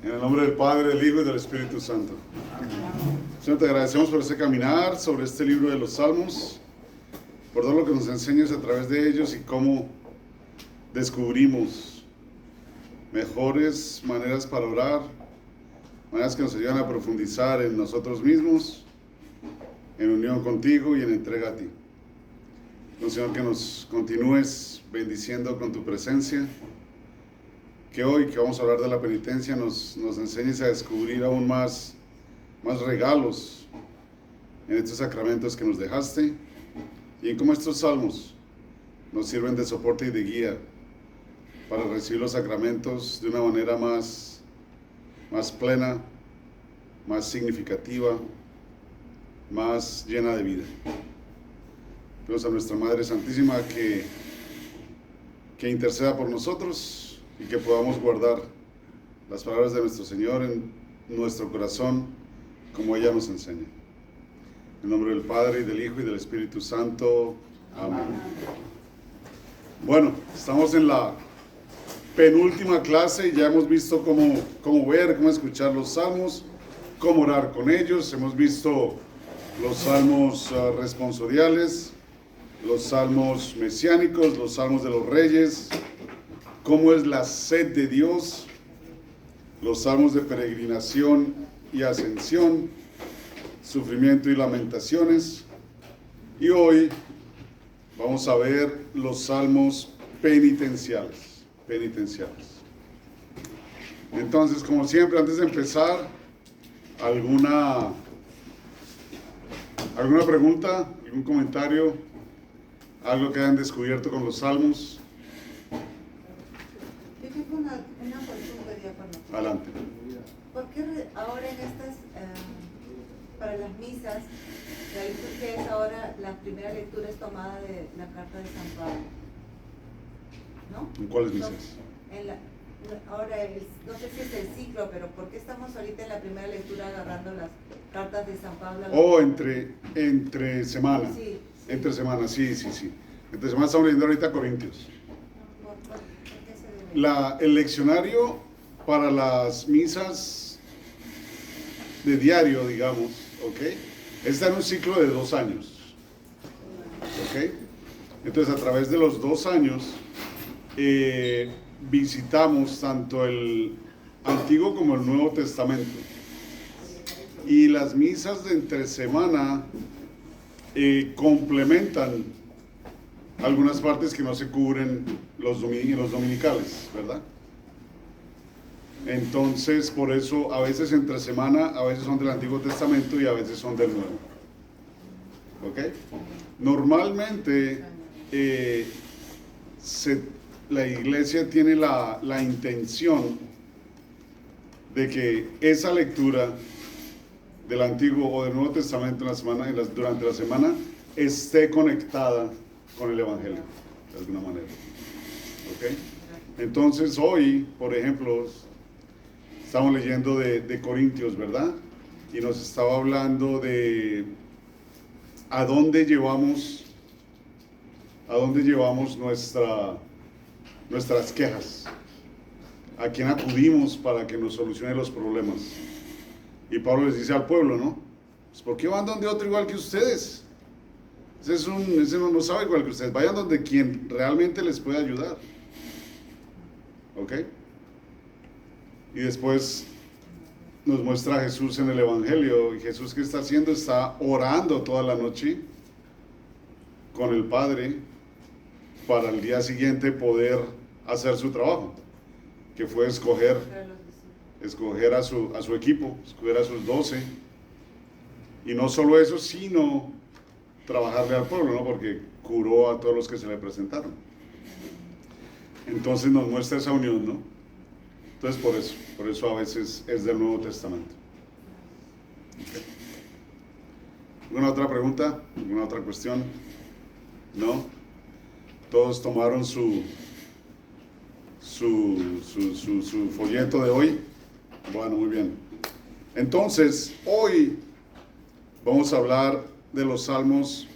En el nombre del Padre, del Hijo y del Espíritu Santo. Señor, te agradecemos por este caminar sobre este libro de los Salmos, por todo lo que nos enseñas a través de ellos y cómo descubrimos mejores maneras para orar, maneras que nos ayudan a profundizar en nosotros mismos, en unión contigo y en entrega a ti. Señor, que nos continúes bendiciendo con tu presencia, que hoy que vamos a hablar de la penitencia nos enseñes a descubrir aún más regalos en estos sacramentos que nos dejaste y en cómo estos salmos nos sirven de soporte y de guía para recibir los sacramentos de una manera más plena, más significativa, más llena de vida. Pedimos a nuestra Madre Santísima que interceda por nosotros y que podamos guardar las palabras de nuestro Señor en nuestro corazón como ella nos enseña. En nombre del Padre, y del Hijo, y del Espíritu Santo. Amén. Bueno, estamos en la penúltima clase y ya hemos visto cómo escuchar los salmos, cómo orar con ellos. Hemos visto los salmos responsoriales, los salmos mesiánicos, los salmos de los reyes, cómo es la sed de Dios, los salmos de peregrinación y ascensión, sufrimiento y lamentaciones. Y hoy vamos a ver los salmos penitenciales. Entonces, como siempre, antes de empezar, ¿alguna pregunta, algún comentario, algo que hayan descubierto con los salmos? Yo tengo una consulta, diácono. Adelante. ¿Por qué ahora en estas, para las misas, la liturgia es ahora, la primera lectura es tomada de la carta de San Pablo? ¿No? ¿En cuáles misas? Ahora, no sé si es el ciclo, pero ¿por qué estamos ahorita en la primera lectura agarrando las cartas de San Pablo? Entre semana. Sí. Entre semana, sí. Entre semana estamos leyendo ahorita Corintios. ¿Por qué se debe? El leccionario para las misas de diario, digamos, ¿ok? Está en un ciclo de 2 años, ¿ok? Entonces, a través de los 2 años, visitamos tanto el Antiguo como el Nuevo Testamento. Y las misas de entre semana complementan algunas partes que no se cubren los dominicales, ¿verdad? Entonces, por eso, a veces entre semana, a veces son del Antiguo Testamento y a veces son del Nuevo. ¿Ok? Normalmente, la iglesia tiene la intención de que esa lectura del Antiguo o del Nuevo Testamento durante la semana esté conectada con el Evangelio, de alguna manera. ¿Ok? Entonces, hoy, por ejemplo, estamos leyendo de Corintios, ¿verdad? Y nos estaba hablando de a dónde llevamos nuestras quejas, a quién acudimos para que nos solucione los problemas. Y Pablo les dice al pueblo, ¿no? Pues, ¿por qué van donde otro igual que ustedes? Ese no sabe igual que ustedes. Vayan donde quien realmente les puede ayudar. ¿Ok? Y después nos muestra a Jesús en el Evangelio. Y Jesús, ¿qué está haciendo? Está orando toda la noche con el Padre para el día siguiente poder hacer su trabajo, que fue escoger a su equipo, escoger a sus 12. Y no solo eso, sino trabajarle al pueblo, ¿no? Porque curó a todos los que se le presentaron. Entonces nos muestra esa unión, ¿no? Entonces por eso a veces es del Nuevo Testamento. Okay. ¿Alguna otra pregunta? ¿Alguna otra cuestión? ¿No? Todos tomaron su folleto de hoy. Bueno, muy bien. Entonces, hoy vamos a hablar de los salmos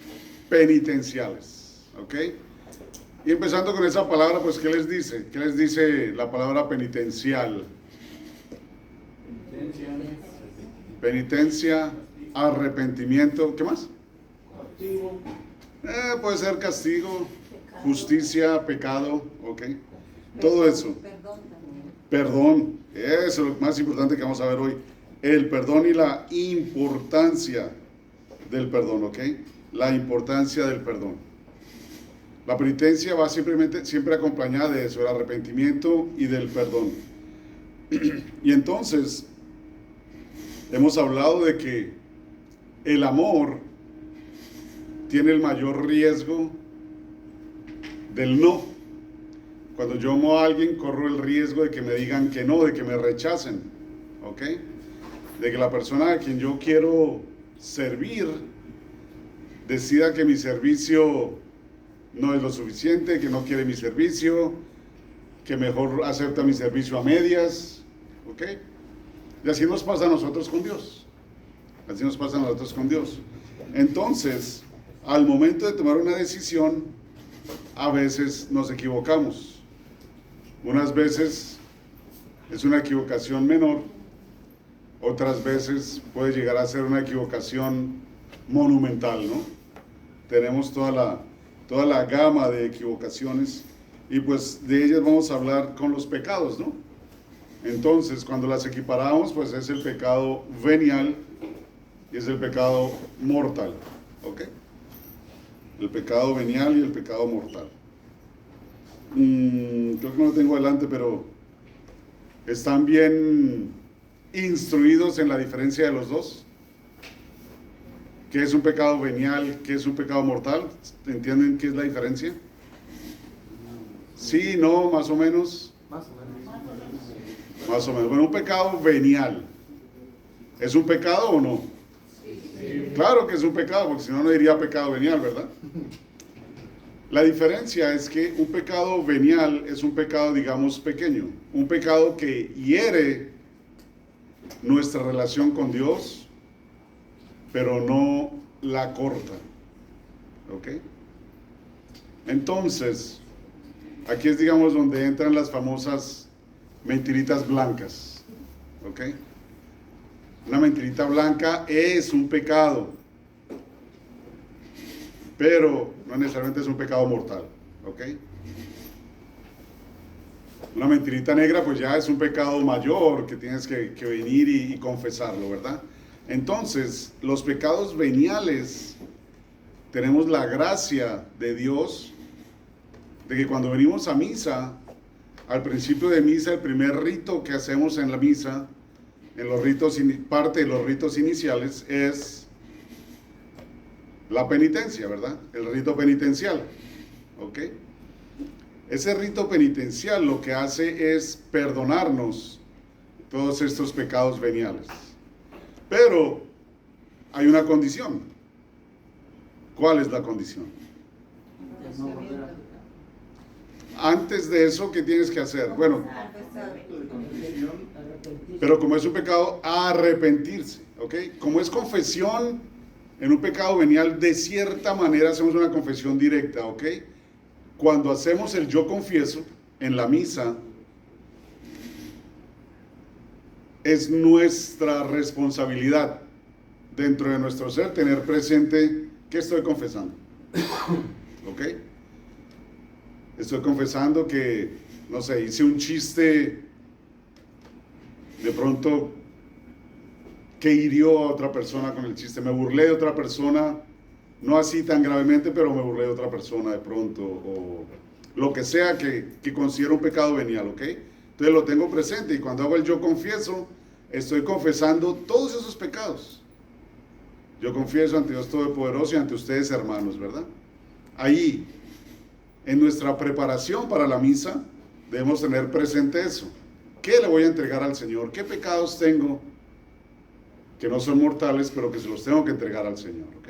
penitenciales, ¿ok? Y empezando con esa palabra, pues, ¿qué les dice? ¿Qué les dice la palabra penitencial? Penitencia, arrepentimiento, ¿qué más? Castigo. Puede ser castigo, justicia, pecado, ok. Todo eso. Perdón también. Perdón, eso es lo más importante que vamos a ver hoy. El perdón y la importancia del perdón, ok. La importancia del perdón. La penitencia va siempre acompañada de eso, el arrepentimiento y del perdón. Y entonces, hemos hablado de que el amor tiene el mayor riesgo del no. Cuando yo amo a alguien, corro el riesgo de que me digan que no, de que me rechacen, ¿ok? De que la persona a quien yo quiero servir decida que mi servicio no es lo suficiente, que no quiere mi servicio, que mejor acepta mi servicio a medias, ¿ok? Y así nos pasa a nosotros con Dios. Así nos pasa a nosotros con Dios. Entonces, al momento de tomar una decisión, a veces nos equivocamos. Unas veces es una equivocación menor, otras veces puede llegar a ser una equivocación monumental, ¿no? Tenemos toda la gama de equivocaciones y pues de ellas vamos a hablar con los pecados, ¿no? Entonces, cuando las equiparamos, pues es el pecado venial y es el pecado mortal, ¿ok? El pecado venial y el pecado mortal. Creo que no lo tengo adelante, pero ¿están bien instruidos en la diferencia de los dos? ¿Qué es un pecado venial? ¿Qué es un pecado mortal? ¿Entienden qué es la diferencia? Sí, no, más o menos. Más o menos. Más o menos. Bueno, un pecado venial. ¿Es un pecado o no? Sí. Claro que es un pecado, porque si no, no diría pecado venial, ¿verdad? La diferencia es que un pecado venial es un pecado, digamos, pequeño. Un pecado que hiere nuestra relación con Dios, pero no la corta. ¿Ok? Entonces, aquí es, digamos, donde entran las famosas mentiritas blancas. ¿Ok? Una mentirita blanca es un pecado, pero no necesariamente es un pecado mortal, ¿ok? Una mentirita negra pues ya es un pecado mayor que tienes que venir y confesarlo, ¿verdad? Entonces, los pecados veniales, tenemos la gracia de Dios, de que cuando venimos a misa, al principio de misa, el primer rito que hacemos en la misa, en los ritos, parte de los ritos iniciales, es la penitencia, ¿verdad? El rito penitencial, ¿ok? Ese rito penitencial lo que hace es perdonarnos todos estos pecados veniales. Pero hay una condición. ¿Cuál es la condición? Antes de eso, ¿qué tienes que hacer? Bueno, pero como es un pecado, arrepentirse, ¿ok? Como es confesión en un pecado venial, de cierta manera hacemos una confesión directa, ¿ok? Cuando hacemos el yo confieso en la misa, es nuestra responsabilidad dentro de nuestro ser tener presente qué estoy confesando, ¿ok? Estoy confesando que, no sé, hice un chiste de pronto que hirió a otra persona con el chiste, me burlé de otra persona, no así tan gravemente, pero me burlé de otra persona de pronto, o lo que sea que considero un pecado venial, ¿ok? Entonces lo tengo presente y cuando hago el yo confieso, estoy confesando todos esos pecados. Yo confieso ante Dios Todopoderoso y ante ustedes, hermanos, ¿verdad? Ahí, en nuestra preparación para la misa, debemos tener presente eso. ¿Qué le voy a entregar al Señor? ¿Qué pecados tengo que no son mortales, pero que se los tengo que entregar al Señor? ¿Ok?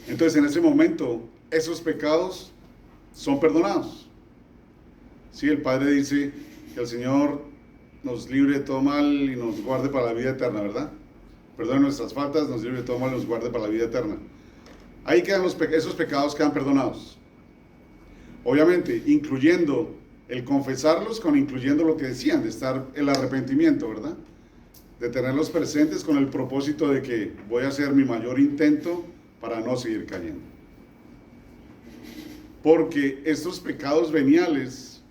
Entonces, en ese momento, esos pecados son perdonados. Sí, el Padre dice que el Señor nos libre de todo mal y nos guarde para la vida eterna, ¿verdad? Perdone nuestras faltas, nos libre de todo mal y nos guarde para la vida eterna. Ahí quedan esos pecados quedan perdonados. Obviamente, incluyendo el confesarlos con incluyendo lo que decían, de estar el arrepentimiento, ¿verdad? De tenerlos presentes con el propósito de que voy a hacer mi mayor intento para no seguir cayendo. Porque estos pecados veniales,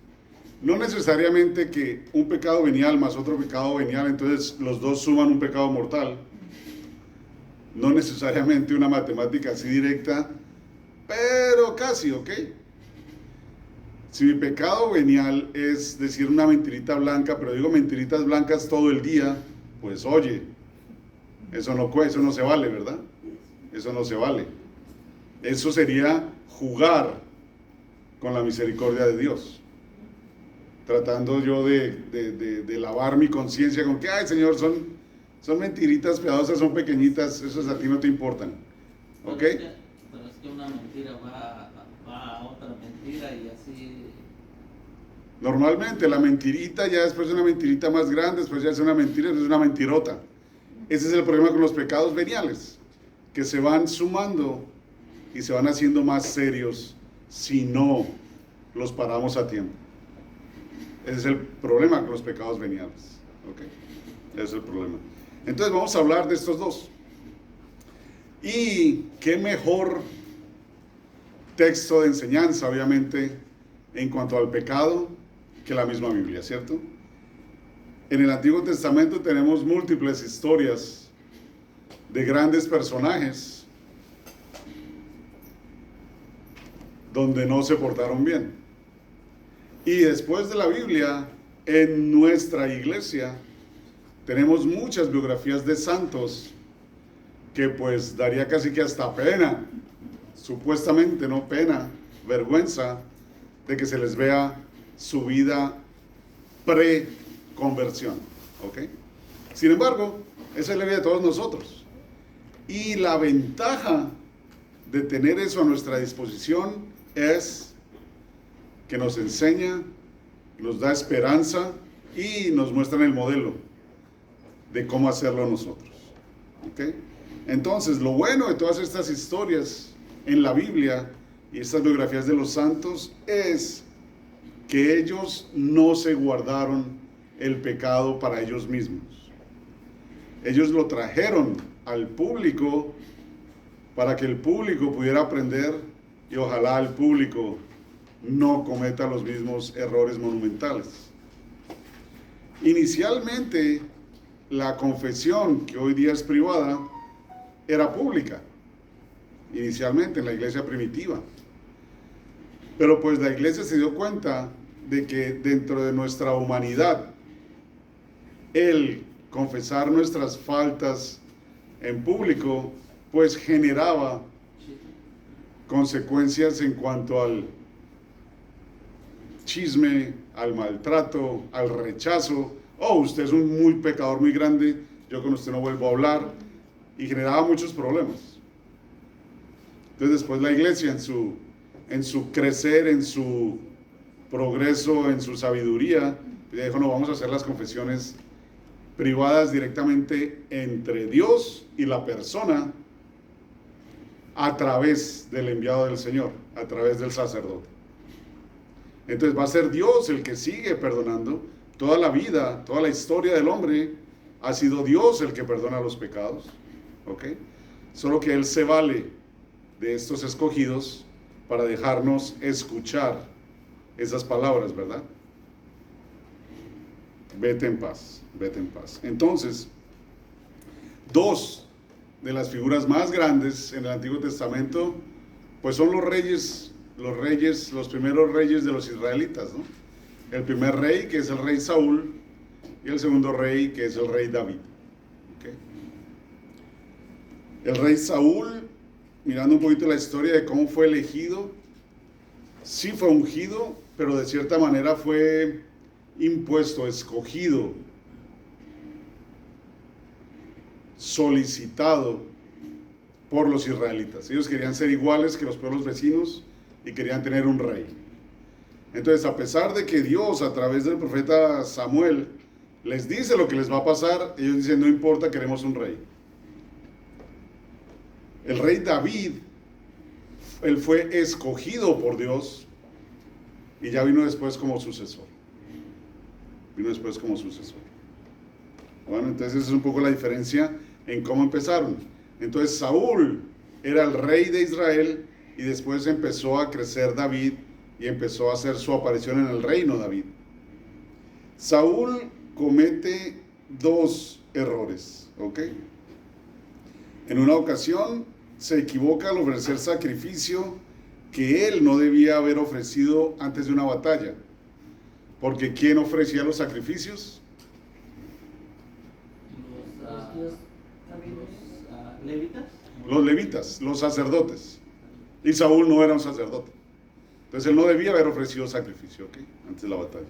no necesariamente que un pecado venial más otro pecado venial, entonces los dos suman un pecado mortal. No necesariamente una matemática así directa, pero casi, ¿ok? Si mi pecado venial es decir una mentirita blanca, pero digo mentiritas blancas todo el día, pues oye, eso no se vale, ¿verdad? Eso no se vale. Eso sería jugar con la misericordia de Dios. Tratando yo de lavar mi conciencia con que, ay Señor, son mentiritas piadosas, son pequeñitas, esos a ti no te importan. ¿Ok? Pero es que una mentira va a otra mentira y así. Normalmente la mentirita ya después de una mentirita más grande, después ya es una mentira, es una mentirota. Ese es el problema con los pecados veniales, que se van sumando y se van haciendo más serios si no los paramos a tiempo. Ese es el problema con los pecados veniales. ¿Ok? Ese es el problema. Entonces vamos a hablar de estos dos. Y qué mejor texto de enseñanza, obviamente, en cuanto al pecado, que la misma Biblia, ¿cierto? En el Antiguo Testamento tenemos múltiples historias de grandes personajes donde no se portaron bien. Y después de la Biblia, en nuestra iglesia, tenemos muchas biografías de santos que pues daría casi que hasta pena, supuestamente, no pena, vergüenza, de que se les vea su vida pre-conversión, ¿ok? Sin embargo, esa es la vida de todos nosotros. Y la ventaja de tener eso a nuestra disposición es que nos enseña, nos da esperanza y nos muestra el modelo de cómo hacerlo nosotros, ¿ok? Entonces, lo bueno de todas estas historias en la Biblia y estas biografías de los santos es que ellos no se guardaron el pecado para ellos mismos. Ellos lo trajeron al público para que el público pudiera aprender y ojalá el público no cometa los mismos errores monumentales. Inicialmente, la confesión, que hoy día es privada, era pública, inicialmente en la iglesia primitiva. Pero pues la iglesia se dio cuenta de que dentro de nuestra humanidad, el confesar nuestras faltas en público, pues generaba consecuencias en cuanto al chisme, al maltrato, al rechazo. Oh, usted es un muy pecador muy grande, yo con usted no vuelvo a hablar, y generaba muchos problemas. Entonces después la iglesia en su crecer, en su progreso, en su sabiduría, dijo, no, vamos a hacer las confesiones privadas directamente entre Dios y la persona a través del enviado del Señor, a través del sacerdote. Entonces va a ser Dios el que sigue perdonando. Toda la vida, toda la historia del hombre ha sido Dios el que perdona los pecados, ¿ok? Solo que Él se vale de estos escogidos para dejarnos escuchar esas palabras, ¿verdad? Vete en paz, vete en paz. Entonces, dos de las figuras más grandes en el Antiguo Testamento, pues son los primeros reyes de los israelitas, ¿no? El primer rey, que es el rey Saúl, y el segundo rey, que es el rey David. ¿Okay? El rey Saúl, mirando un poquito la historia de cómo fue elegido, sí fue ungido, pero de cierta manera fue impuesto, escogido, solicitado por los israelitas. Ellos querían ser iguales que los pueblos vecinos y querían tener un rey. Entonces, a pesar de que Dios, a través del profeta Samuel, les dice lo que les va a pasar, ellos dicen, no importa, queremos un rey. El rey David, él fue escogido por Dios y ya vino después como sucesor. Vino después como sucesor. Bueno, entonces esa es un poco la diferencia en cómo empezaron. Entonces Saúl era el rey de Israel y después empezó a crecer David y empezó a hacer su aparición en el reino David. Saúl comete dos errores, ¿ok? En una ocasión se equivoca al ofrecer sacrificio que él no debía haber ofrecido antes de una batalla. Porque ¿quién ofrecía los sacrificios? Los levitas. Los levitas, los sacerdotes. Y Saúl no era un sacerdote. Entonces él no debía haber ofrecido sacrificio, ¿ok? Antes de la batalla.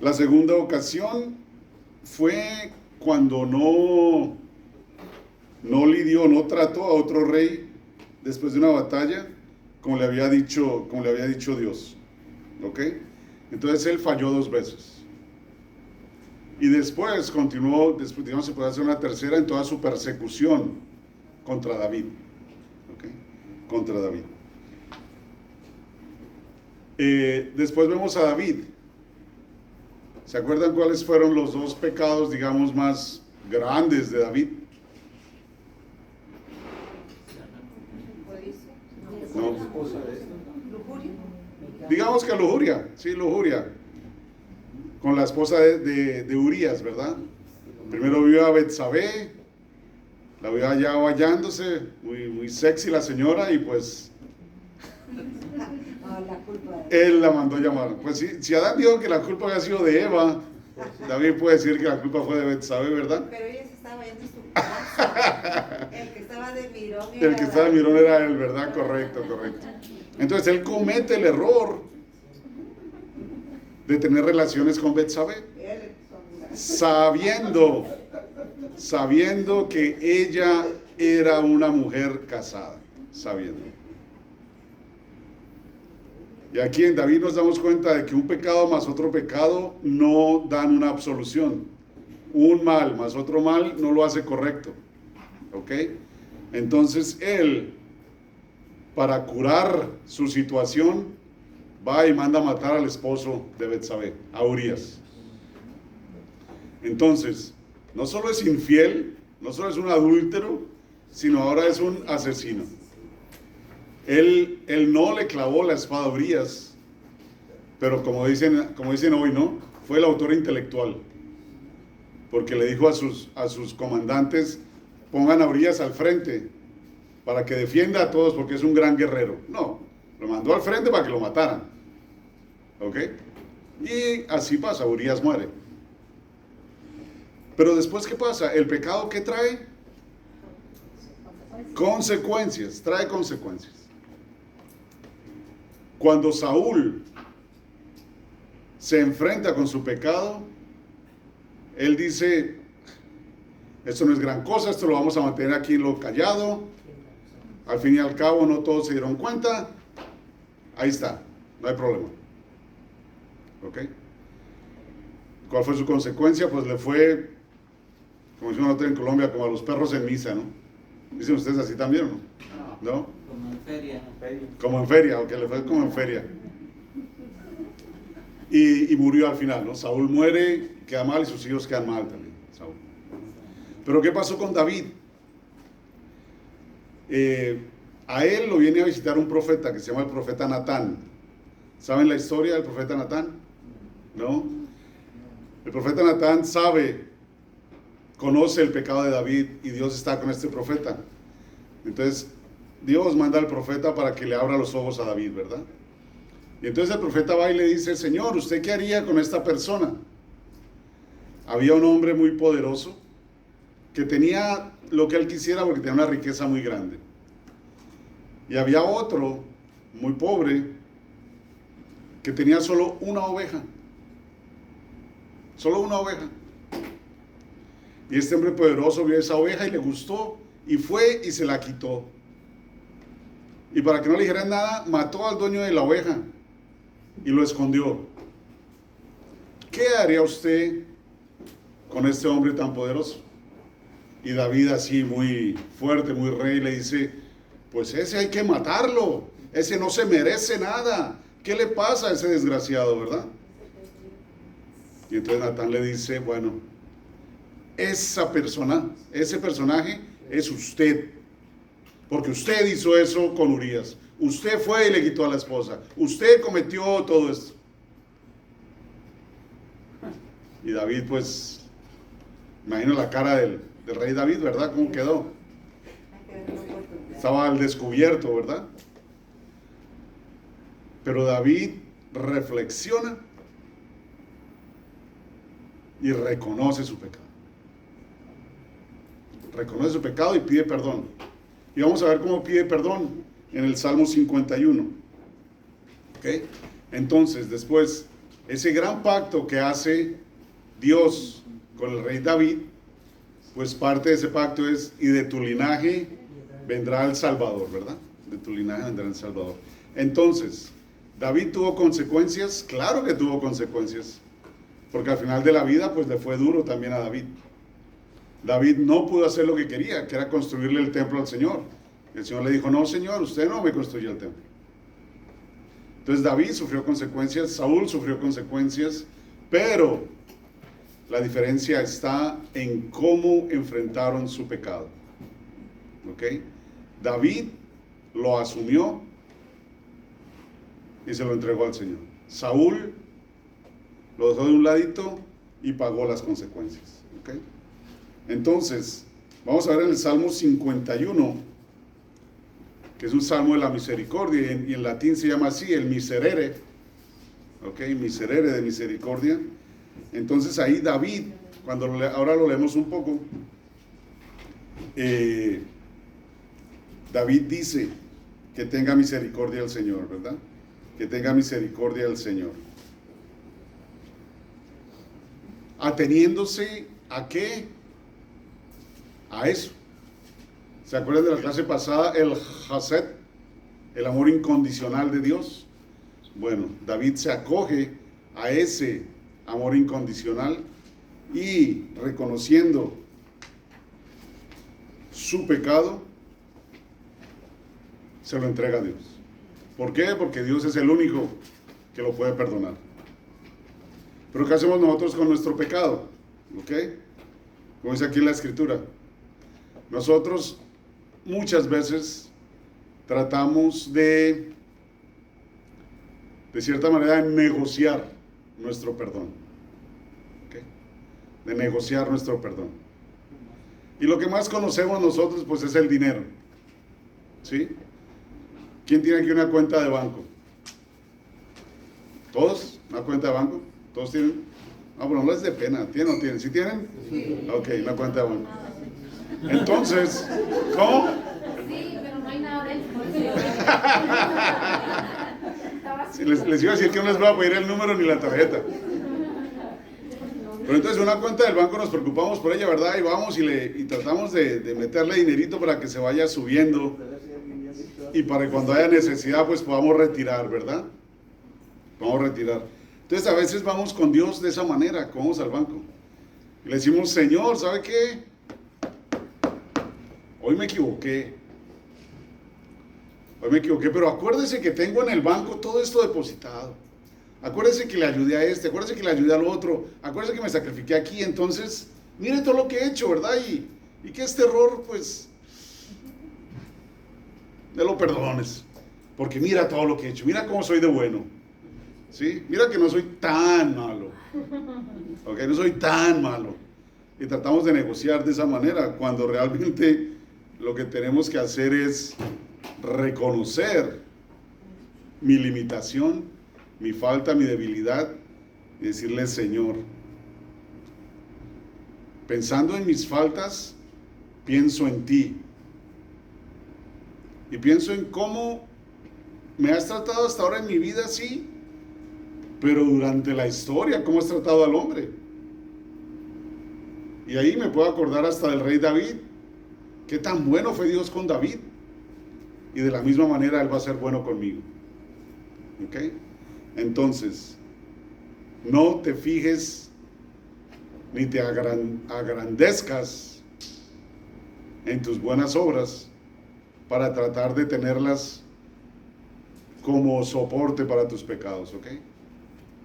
La segunda ocasión fue cuando no lidió, no trató a otro rey después de una batalla como le había dicho Dios, ¿ok? Entonces él falló dos veces. Y después continuó, digamos, se puede hacer una tercera en toda su persecución contra David, ¿ok? Contra David. Después vemos a David. ¿Se acuerdan cuáles fueron los dos pecados, digamos, más grandes de David? No. Lujuria. Digamos que lujuria, sí, lujuria. Con la esposa de Urías, ¿verdad? Primero vio a Betsabé, la vio allá bañándose, muy sexy la señora, y pues La culpa él la mandó llamar. Pues si Adán dijo que la culpa había sido de Eva, David puede decir que la culpa fue de Betsabé, ¿verdad? Pero ella se estaba yendo su casa. El que estaba de mirón era El que estaba en Mirón era él, ¿verdad? Correcto. Entonces él comete el error de tener relaciones con Betsabé, él. sabiendo que ella era una mujer casada, sabiendo. Y aquí en David nos damos cuenta de que un pecado más otro pecado no dan una absolución. Un mal más otro mal no lo hace correcto, ¿ok? Entonces él, para curar su situación, va y manda a matar al esposo de Betsabé, a Urías. Entonces, no solo es infiel, no solo es un adúltero, sino ahora es un asesino. Él no le clavó la espada a Urías, pero como dicen hoy, ¿no? Fue el autor intelectual, porque le dijo a sus comandantes, pongan a Urías al frente para que defienda a todos porque es un gran guerrero. No, lo mandó al frente para que lo mataran, ¿ok? Y así pasa, Urías muere. Pero después, ¿qué pasa? ¿El pecado qué trae? Consecuencias, trae consecuencias. Cuando Saúl se enfrenta con su pecado, él dice, esto no es gran cosa, esto lo vamos a mantener aquí en lo callado, al fin y al cabo no todos se dieron cuenta, ahí está, no hay problema. ¿Ok? ¿Cuál fue su consecuencia? Pues le fue, como decimos nosotros en Colombia, como a los perros en misa, ¿no? ¿Dicen ustedes así también o no? ¿No? Como en feria. Como en feria, aunque le fue como en feria. Y murió al final, ¿no? Saúl muere, queda mal y sus hijos quedan mal también, Saúl. Pero ¿qué pasó con David? A él lo viene a visitar un profeta que se llama el profeta Natán. ¿Saben la historia del profeta Natán? ¿No? El profeta Natán conoce el pecado de David y Dios está con este profeta. Entonces, Dios manda al profeta para que le abra los ojos a David, ¿verdad? Y entonces el profeta va y le dice, Señor, ¿usted qué haría con esta persona? Había un hombre muy poderoso que tenía lo que él quisiera porque tenía una riqueza muy grande. Y había otro muy pobre que tenía solo una oveja. Solo una oveja. Y este hombre poderoso vio esa oveja y le gustó y fue y se la quitó. Y para que no le dijeran nada, mató al dueño de la oveja y lo escondió. ¿Qué haría usted con este hombre tan poderoso? Y David, así muy fuerte, muy rey, le dice, pues ese hay que matarlo, ese no se merece nada, ¿qué le pasa a ese desgraciado, verdad? Y entonces Natán le dice, bueno, esa persona, ese personaje es usted, porque usted hizo eso con Urías, usted fue y le quitó a la esposa, usted cometió todo esto. Y David, pues, imagino la cara del rey David, ¿verdad? ¿Cómo quedó? Estaba al descubierto, ¿verdad? Pero David reflexiona y reconoce su pecado. Reconoce su pecado y pide perdón. Y vamos a ver cómo pide perdón en el Salmo 51. ¿Ok? Entonces, después, ese gran pacto que hace Dios con el rey David, pues parte de ese pacto es, y de tu linaje vendrá el Salvador, ¿verdad? De tu linaje vendrá el Salvador. Entonces, ¿David tuvo consecuencias? Claro que tuvo consecuencias, porque al final de la vida, pues le fue duro también a David. David no pudo hacer lo que quería, que era construirle el templo al Señor. El Señor le dijo, no, Señor, usted no me construyó el templo. Entonces David sufrió consecuencias, Saúl sufrió consecuencias, pero la diferencia está en cómo enfrentaron su pecado. ¿Ok? David lo asumió y se lo entregó al Señor. Saúl lo dejó de un ladito y pagó las consecuencias. ¿Ok? Entonces, vamos a ver el Salmo 51, que es un salmo de la misericordia, y en latín se llama así, el miserere. ¿Ok? Miserere, de misericordia. Entonces ahí David, ahora lo leemos un poco, David dice que tenga misericordia al Señor, ¿verdad? Que tenga misericordia al Señor. Ateniéndose ¿a qué? A eso. ¿Se acuerdan de la clase pasada? El Hased, el amor incondicional de Dios. Bueno, David se acoge a ese amor incondicional y reconociendo su pecado, se lo entrega a Dios. ¿Por qué? Porque Dios es el único que lo puede perdonar. Pero ¿qué hacemos nosotros con nuestro pecado? ¿Ok? Como dice aquí en la Escritura. Nosotros muchas veces tratamos de cierta manera, negociar nuestro perdón. ¿Okay? De negociar nuestro perdón. Y lo que más conocemos nosotros, pues, es el dinero. ¿Sí? ¿Quién tiene aquí una cuenta de banco? ¿Todos? ¿Una cuenta de banco? ¿Todos tienen? Ah, bueno, no es de pena. ¿Tienen o no tienen? ¿Sí tienen? Sí. Ok, una cuenta de banco. Entonces, ¿cómo? Sí, pero no hay nada dentro. Sí, les iba a decir que no les voy a pedir el número ni la tarjeta. Pero entonces una cuenta del banco nos preocupamos por ella, ¿verdad? Y vamos y tratamos de meterle dinerito para que se vaya subiendo y para que cuando haya necesidad pues podamos retirar, ¿verdad? Podamos retirar. Entonces a veces vamos con Dios de esa manera, como vamos al banco. Y le decimos, Señor, ¿sabe qué? Hoy me equivoqué, pero acuérdese que tengo en el banco todo esto depositado. Acuérdese que le ayudé a este, acuérdese que le ayudé al otro, acuérdese que me sacrifiqué aquí, entonces, mire todo lo que he hecho, ¿verdad? Y que este error, pues, me lo perdones, porque mira todo lo que he hecho, mira cómo soy de bueno, ¿sí? Mira que no soy tan malo, ¿ok? No soy tan malo. Y tratamos de negociar de esa manera, cuando realmente lo que tenemos que hacer es reconocer mi limitación, mi falta, mi debilidad, y decirle, Señor, pensando en mis faltas, pienso en ti. Y pienso en cómo me has tratado hasta ahora en mi vida, sí, pero durante la historia, cómo has tratado al hombre. Y ahí me puedo acordar hasta del rey David. Qué tan bueno fue Dios con David. Y de la misma manera Él va a ser bueno conmigo. ¿Ok? Entonces, no te fijes ni te agrandezcas en tus buenas obras para tratar de tenerlas como soporte para tus pecados, ¿ok?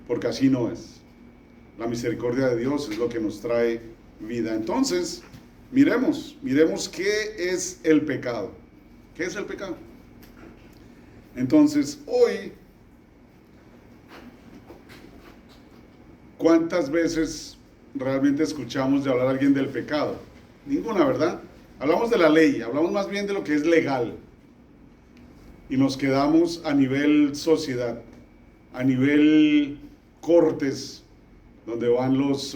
Porque así no es. La misericordia de Dios es lo que nos trae vida. Entonces, miremos qué es el pecado. ¿Qué es el pecado? Entonces, hoy, ¿cuántas veces realmente escuchamos de hablar a alguien del pecado? Ninguna, ¿verdad? Hablamos de la ley, hablamos más bien de lo que es legal. Y nos quedamos a nivel sociedad, a nivel cortes, donde van los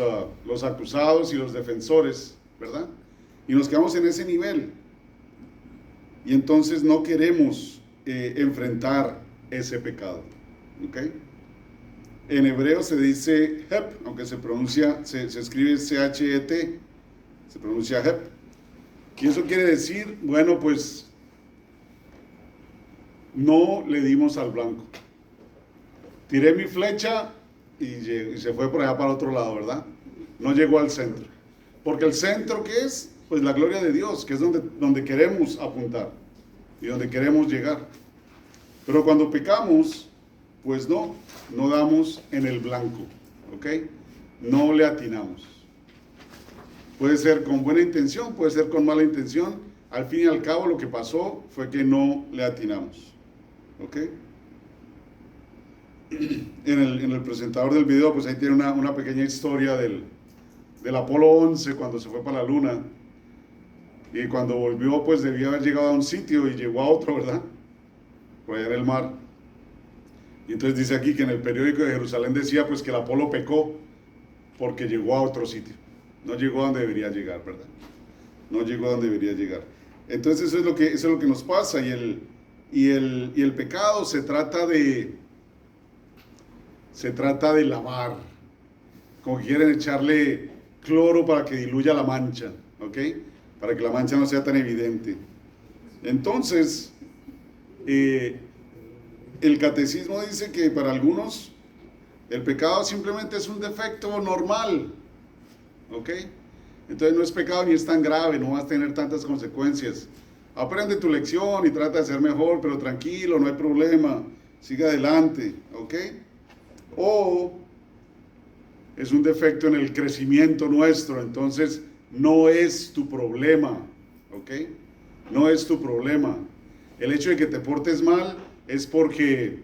acusados y los defensores, ¿verdad? Y nos quedamos en ese nivel. Y entonces no queremos enfrentar ese pecado, ¿ok? En hebreo se dice hep, aunque se escribe C-H-E-T, se pronuncia hep. ¿Y eso quiere decir? Bueno, pues no le dimos al blanco. Tiré mi flecha y se fue por allá para el otro lado, ¿verdad? No llegó al centro. Porque el centro, ¿qué es? Pues la gloria de Dios, que es donde queremos apuntar y donde queremos llegar. Pero cuando pecamos, pues no damos en el blanco, ¿ok? No le atinamos. Puede ser con buena intención, puede ser con mala intención. Al fin y al cabo lo que pasó fue que no le atinamos, ¿ok? En el presentador del video, pues ahí tiene una pequeña historia del Apolo 11 cuando se fue para la luna. Y cuando volvió, pues debía haber llegado a un sitio y llegó a otro, ¿verdad? Por allá en el mar. Y entonces dice aquí que en el periódico de Jerusalén decía pues que el Apolo pecó porque llegó a otro sitio. No llegó a donde debería llegar, ¿verdad? No llegó a donde debería llegar. Entonces eso es lo que nos pasa. Y el pecado se trata de lavar. Como que quieren echarle cloro para que diluya la mancha, ¿ok? Para que la mancha no sea tan evidente. Entonces, el catecismo dice que para algunos el pecado simplemente es un defecto normal, ¿ok? Entonces no es pecado ni es tan grave, no vas a tener tantas consecuencias. Aprende tu lección y trata de ser mejor, pero tranquilo, no hay problema, sigue adelante, ¿ok? O es un defecto en el crecimiento nuestro, entonces no es tu problema, ¿ok? No es tu problema. El hecho de que te portes mal es porque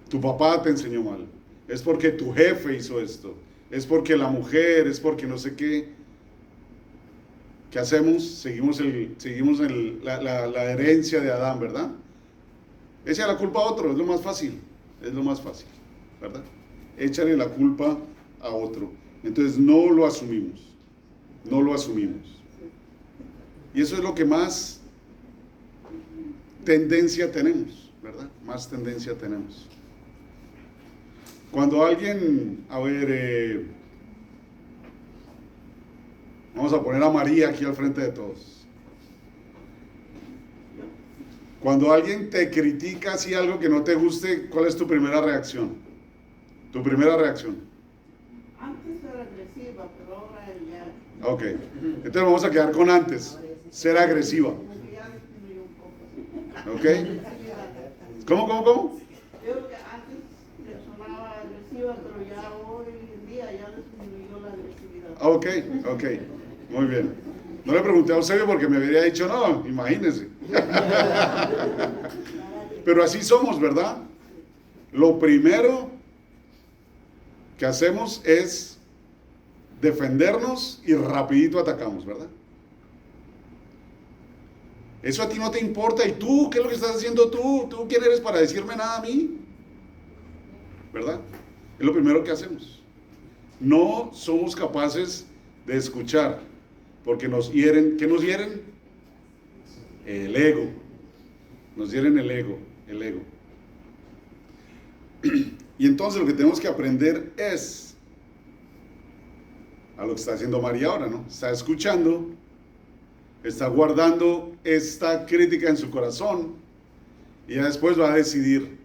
tu papá te enseñó mal, es porque tu jefe hizo esto, es porque la mujer, es porque no sé qué. ¿Qué hacemos? Seguimos la herencia de Adán, ¿verdad? Echa la culpa a otro, es lo más fácil, ¿verdad? Échale la culpa a otro. Entonces no lo asumimos. Y eso es lo que más tendencia tenemos, ¿verdad? Más tendencia tenemos. Cuando alguien, vamos a poner a María aquí al frente de todos. Cuando alguien te critica así algo que no te guste, ¿cuál es tu primera reacción? Tu primera reacción. Antes era agresiva, pero ahora ya. Ok, entonces vamos a quedar con antes, ser agresiva. Ya disminuyó un poco. ¿Ok? ¿Cómo? Yo creo que antes le sonaba agresiva, pero ya hoy en día ya disminuyó la agresividad. Ok, muy bien. No le pregunté a Eusebio porque me habría dicho, no, imagínese. Pero así somos, ¿verdad? Lo primero que hacemos es defendernos y rapidito atacamos, ¿verdad? Eso a ti no te importa. ¿Y tú? ¿Qué es lo que estás haciendo tú? ¿Tú quién eres para decirme nada a mí? ¿Verdad? Es lo primero que hacemos. No somos capaces de escuchar porque nos hieren. ¿Qué nos hieren? El ego. Nos hieren el ego. Y entonces lo que tenemos que aprender es a lo que está haciendo María ahora, ¿no? Está escuchando, está guardando esta crítica en su corazón y ya después va a decidir,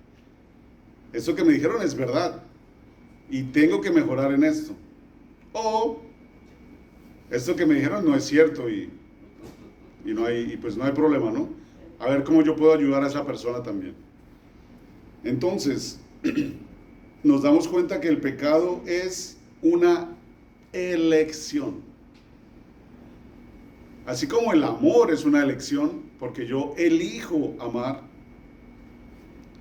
esto que me dijeron es verdad y tengo que mejorar en esto, o esto que me dijeron no es cierto y pues no hay problema, ¿no? a ver cómo yo puedo ayudar a esa persona también. Entonces, nos damos cuenta que el pecado es una elección. Así como el amor es una elección, porque yo elijo amar.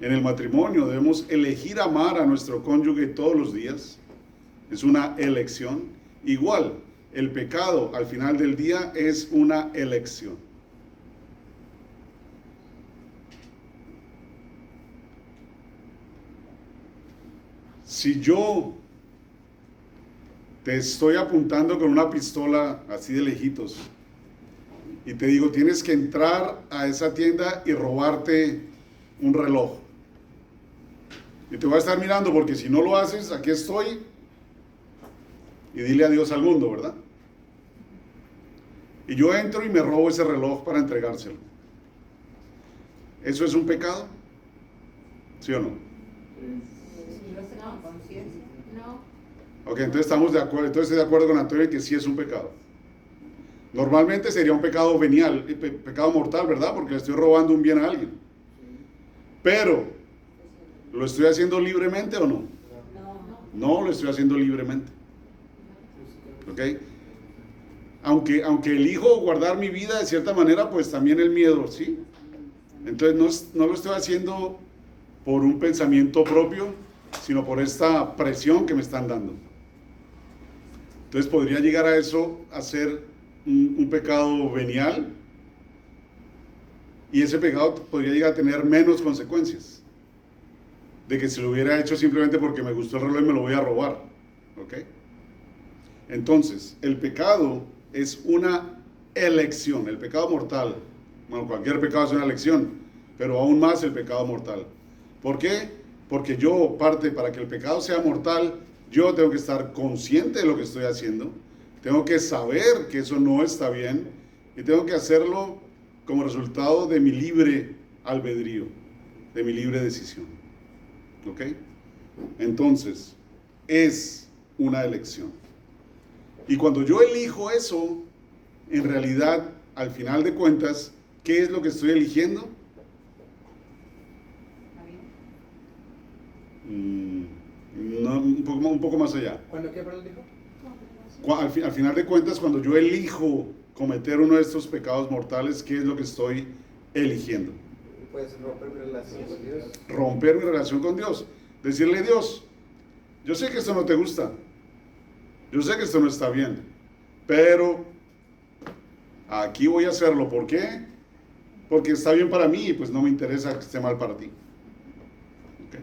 En el matrimonio debemos elegir amar a nuestro cónyuge todos los días. Es una elección. Igual, el pecado al final del día es una elección. Si yo te estoy apuntando con una pistola así de lejitos y te digo, tienes que entrar a esa tienda y robarte un reloj, y te voy a estar mirando porque si no lo haces, aquí estoy, y dile adiós al mundo, ¿verdad? Y yo entro y me robo ese reloj para entregárselo. ¿Eso es un pecado? ¿Sí o no? Si lo hace con conciencia. No. Ok, entonces estamos de acuerdo. Entonces estoy de acuerdo con Antonio en que sí es un pecado. Normalmente sería un pecado venial, pecado mortal, ¿verdad? Porque le estoy robando un bien a alguien. Pero, ¿lo estoy haciendo libremente o no? No lo estoy haciendo libremente. ¿Ok? Aunque elijo guardar mi vida de cierta manera, pues también el miedo, ¿sí? Entonces no lo estoy haciendo por un pensamiento propio, sino por esta presión que me están dando. Entonces podría llegar a eso, a ser un pecado venial, y ese pecado podría llegar a tener menos consecuencias de que si lo hubiera hecho simplemente porque me gustó el reloj y me lo voy a robar. ¿Ok? Entonces, el pecado es una elección. El pecado mortal, bueno, cualquier pecado es una elección, pero aún más el pecado mortal. ¿Por qué? Porque para que el pecado sea mortal, yo tengo que estar consciente de lo que estoy haciendo, tengo que saber que eso no está bien y tengo que hacerlo como resultado de mi libre albedrío, de mi libre decisión. ¿Ok? Entonces, es una elección. Y cuando yo elijo eso, en realidad, al final de cuentas, ¿qué es lo que estoy eligiendo? No, un poco más allá. ¿Cuándo qué, perdón, dijo? Al final de cuentas, cuando yo elijo cometer uno de estos pecados mortales, ¿qué es lo que estoy eligiendo? Puedes romper mi relación con Dios. Romper mi relación con Dios. Decirle, Dios, yo sé que esto no te gusta, yo sé que esto no está bien, pero aquí voy a hacerlo. ¿Por qué? Porque está bien para mí y pues no me interesa que esté mal para ti. ¿Okay?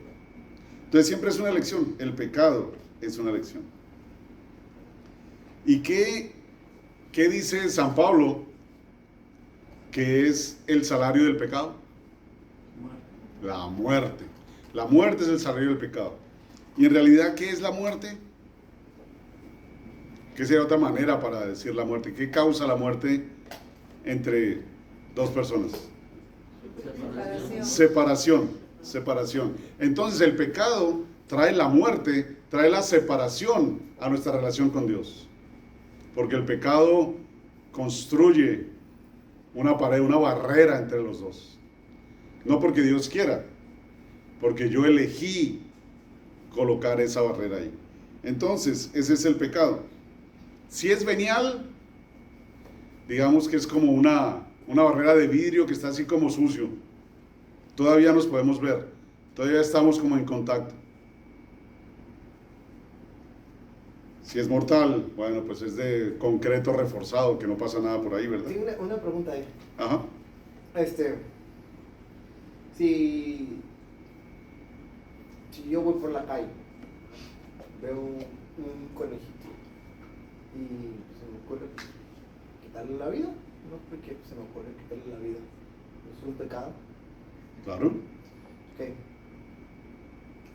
Entonces siempre es una elección. El pecado es una elección. ¿Y qué dice San Pablo que es el salario del pecado? La muerte. La muerte es el salario del pecado. Y en realidad, ¿qué es la muerte? ¿Qué sería otra manera para decir la muerte? ¿Qué causa la muerte entre dos personas? Separación. Entonces el pecado trae la muerte, trae la separación a nuestra relación con Dios. Porque el pecado construye una pared, una barrera entre los dos. No porque Dios quiera, porque yo elegí colocar esa barrera ahí. Entonces, ese es el pecado. Si es venial, digamos que es como una barrera de vidrio que está así como sucio. Todavía nos podemos ver, todavía estamos como en contacto. Si es mortal, bueno, pues es de concreto reforzado, que no pasa nada por ahí, ¿verdad? Tengo una pregunta ahí. Ajá. Si yo voy por la calle, veo un conejito y se me ocurre quitarle la vida, no porque se me ocurre quitarle la vida, ¿es un pecado? Claro. Ok.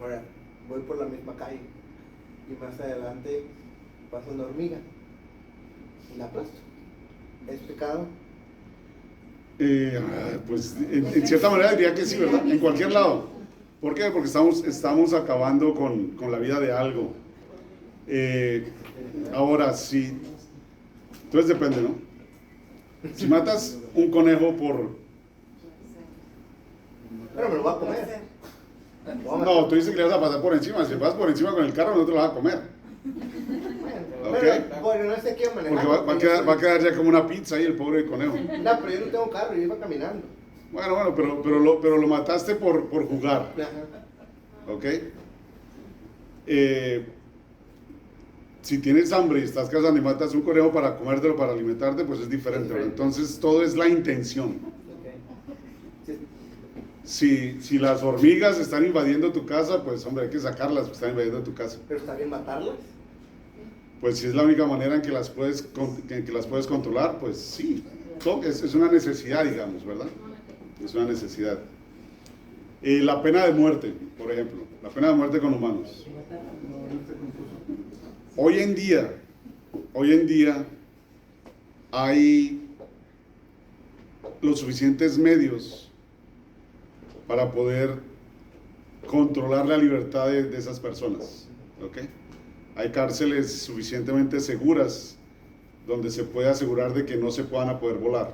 Ahora, voy por la misma calle y más adelante pasa una hormiga y la aplasto. ¿Es pecado? Pues en cierta manera diría que sí, ¿verdad? En cualquier lado. ¿Por qué? Porque estamos acabando con la vida de algo. Ahora sí. Entonces depende, ¿no? Si matas un conejo Pero me lo voy a comer. placer. No, tú dices que le vas a pasar por encima. Si vas por encima con el carro, no te lo vas a comer. Bueno, Ok. bueno, no sé qué manejar. Porque va a quedar ya como una pizza ahí el pobre conejo. No, pero yo no tengo carro, yo iba caminando. Bueno, pero lo mataste por jugar. Ajá. ¿Ok? Si tienes hambre y estás cazando y matas un conejo para comértelo, para alimentarte, pues es diferente, ¿verdad? Entonces todo es la intención. Ok. Sí, Si las hormigas están invadiendo tu casa, pues hombre, hay que sacarlas, porque están invadiendo tu casa. pero está bien matarlas. Pues si es la única manera en que las puedes controlar, pues sí. Es una necesidad, digamos, ¿verdad? Es una necesidad. La pena de muerte, por ejemplo, la pena de muerte con humanos. Hoy en día hay los suficientes medios para poder controlar la libertad de esas personas, ¿ok? Hay cárceles suficientemente seguras donde se puede asegurar de que no se puedan a poder volar.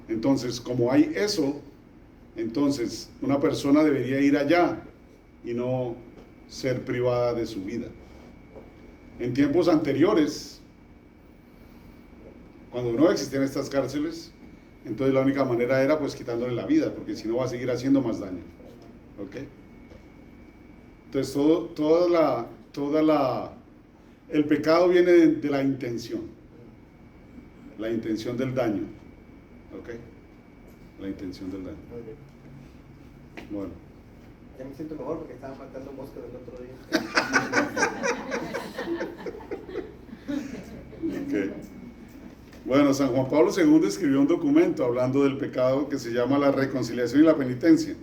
Entonces, como hay eso, entonces una persona debería ir allá y no ser privada de su vida. En tiempos anteriores, cuando no existían estas cárceles, entonces la única manera era pues quitándole la vida, porque si no va a seguir haciendo más daño. ¿Ok? Entonces el pecado viene de la intención del daño. ¿Ok? La intención del daño. Bueno. Ya me siento mejor porque estaba matando moscas el otro día. Okay. Bueno, San Juan Pablo II escribió un documento hablando del pecado que se llama la reconciliación y la penitencia.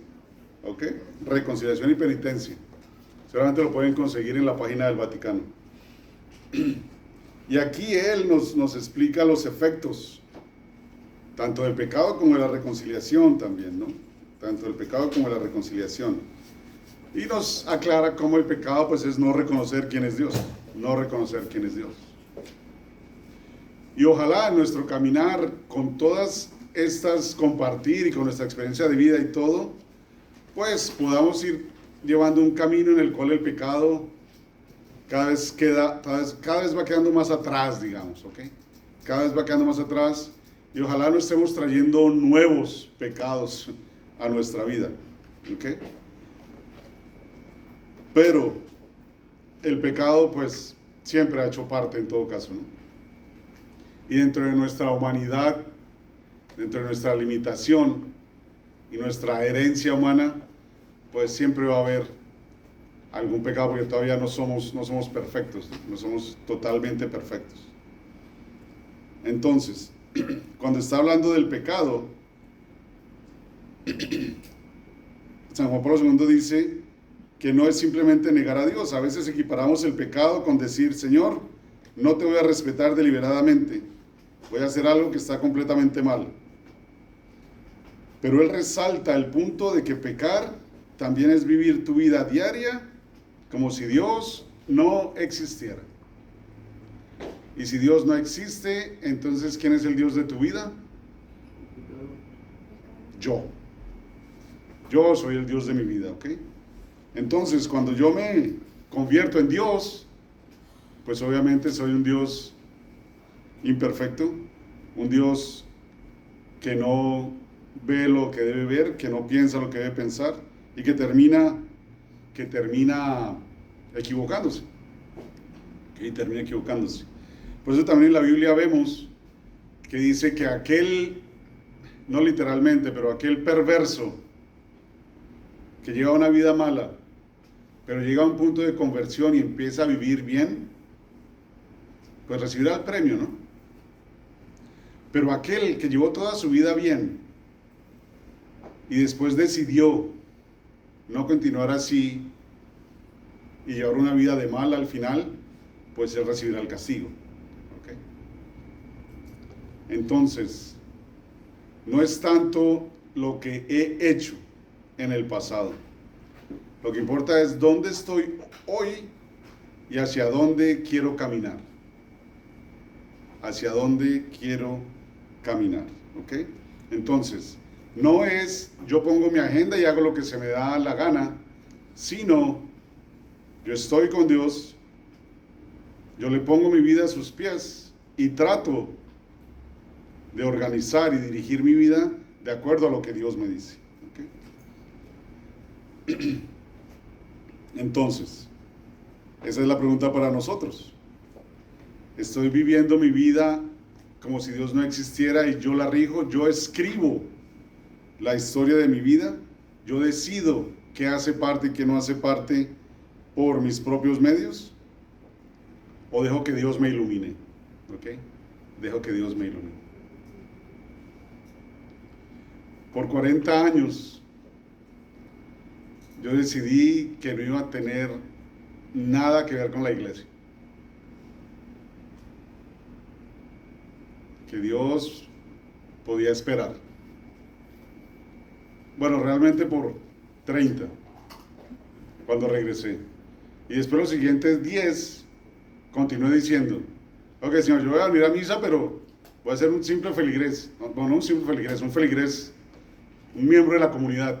¿Ok? Reconciliación y penitencia. Seguramente lo pueden conseguir en la página del Vaticano. Y aquí él nos explica los efectos, tanto del pecado como de la reconciliación también, ¿no? Tanto del pecado como de la reconciliación. Y nos aclara cómo el pecado pues es no reconocer quién es Dios, no reconocer quién es Dios. Y ojalá en nuestro caminar con todas estas compartir y con nuestra experiencia de vida y todo, pues podamos ir llevando un camino en el cual el pecado cada vez va quedando más atrás, digamos, ¿ok? Cada vez va quedando más atrás y ojalá no estemos trayendo nuevos pecados a nuestra vida, ¿ok? Pero el pecado pues siempre ha hecho parte en todo caso, ¿no? Y dentro de nuestra humanidad, dentro de nuestra limitación y nuestra herencia humana, pues siempre va a haber algún pecado porque todavía no somos perfectos, no somos totalmente perfectos. Entonces, cuando está hablando del pecado, San Juan Pablo II dice que no es simplemente negar a Dios. A veces equiparamos el pecado con decir, Señor, no te voy a respetar deliberadamente, voy a hacer algo que está completamente mal. Pero él resalta el punto de que pecar también es vivir tu vida diaria como si Dios no existiera. Y si Dios no existe, entonces ¿quién es el Dios de tu vida? Yo. Yo soy el Dios de mi vida, ¿ok? Entonces, cuando yo me convierto en Dios, pues obviamente soy un Dios imperfecto, un Dios que no ve lo que debe ver, que no piensa lo que debe pensar y que termina equivocándose. ¿Okay? Termina equivocándose. Por eso también en la Biblia vemos que dice que aquel, no literalmente, pero aquel perverso que lleva una vida mala, pero llega a un punto de conversión y empieza a vivir bien, pues recibirá el premio, ¿no? Pero aquel que llevó toda su vida bien y después decidió no continuar así y llevar una vida de mal al final, pues él recibirá el castigo. ¿Okay? Entonces, no es tanto lo que he hecho en el pasado. Lo que importa es dónde estoy hoy y hacia dónde quiero caminar. Hacia dónde quiero caminar. ¿Ok? Entonces, No es yo pongo mi agenda y hago lo que se me da la gana, sino yo estoy con Dios, yo le pongo mi vida a sus pies y trato de organizar y dirigir mi vida de acuerdo a lo que Dios me dice. ¿Okay? Entonces, esa es la pregunta para nosotros. ¿Estoy viviendo mi vida como si Dios no existiera y yo la rijo? ¿Yo escribo la historia de mi vida? ¿Yo decido qué hace parte y qué no hace parte por mis propios medios? ¿O dejo que Dios me ilumine? ¿Ok? Dejo que Dios me ilumine. Por 40 años yo decidí que no iba a tener nada que ver con la iglesia. Que Dios podía esperar. Bueno, realmente por 30, cuando regresé. Y después los siguientes 10, continué diciendo, ok, Señor, yo voy a venir a misa, pero voy a ser un simple feligrés. No un simple feligrés, un feligrés, un miembro de la comunidad.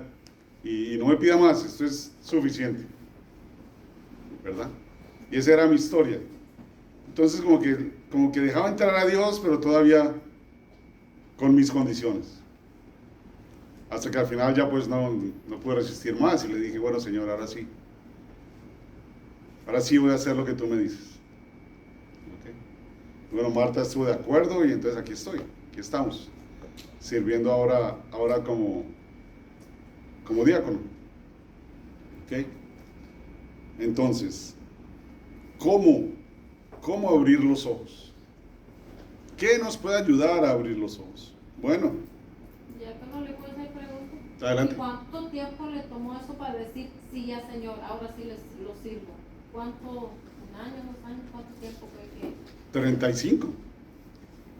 Y no me pida más, esto es suficiente. ¿Verdad? Y esa era mi historia. Entonces como que dejaba entrar a Dios, pero todavía con mis condiciones. Hasta que al final ya pues no pude resistir más y le dije, bueno, Señor, ahora sí. Ahora sí voy a hacer lo que tú me dices. ¿Okay? Bueno, Marta estuvo de acuerdo y entonces aquí estamos, sirviendo ahora como diácono. ¿Okay? Entonces, ¿cómo abrir los ojos? ¿Qué nos puede ayudar a abrir los ojos? Bueno. Ya que no le puedo hacer pregunta. Adelante. ¿Y cuánto tiempo le tomó eso para decir, sí, ya Señor, ahora sí lo sirvo? ¿Cuánto? ¿Un año, 2 años? ¿Cuánto tiempo fue que? 35.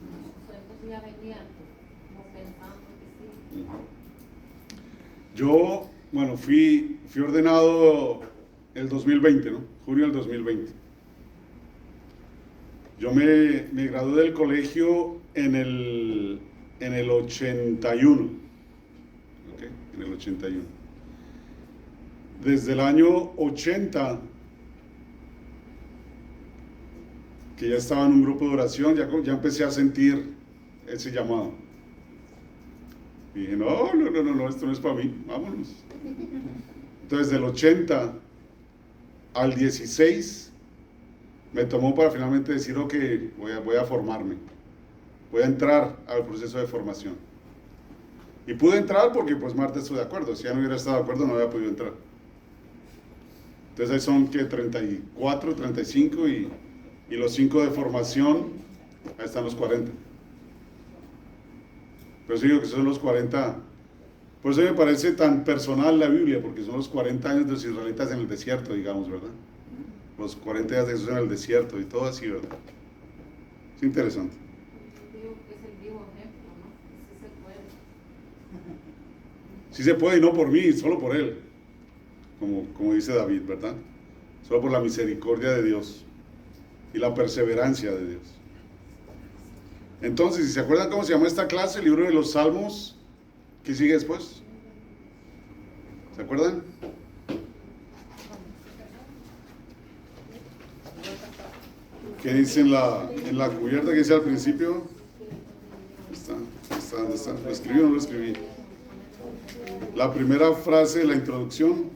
Entonces ya venía como pensando que sí. Yo, bueno, fui ordenado el 2020, ¿no? Junio del 2020. Yo me gradué del colegio en el 81. ¿Okay? En el 81. Desde el año 80, que ya estaba en un grupo de oración, ya empecé a sentir ese llamado. Y dije, no, esto no es para mí, vámonos. Entonces, del 80 al 16, me tomó para finalmente decir, ok, voy a formarme, voy a entrar al proceso de formación. Y pude entrar porque pues Marta estuvo de acuerdo, si ya no hubiera estado de acuerdo no había podido entrar. Entonces ahí son que 34, 35 y los 5 de formación, ahí están los 40. Pero sí digo que son los 40, por eso me parece tan personal la Biblia, porque son los 40 años de los israelitas en el desierto, digamos, ¿verdad? Los 40 días de Jesús en el desierto y todo así, ¿verdad? Es interesante. Digo que es el vivo ejemplo, ¿no? Sí se puede. Sí se puede y no por mí, solo por Él, como dice David, ¿verdad? Solo por la misericordia de Dios y la perseverancia de Dios. Entonces, si se acuerdan cómo se llama esta clase, el libro de los Salmos, ¿qué sigue después? ¿Se acuerdan? ¿Qué dice en la cubierta que dice al principio? ¿Dónde está? ¿Lo escribí o no lo escribí? La primera frase de la introducción.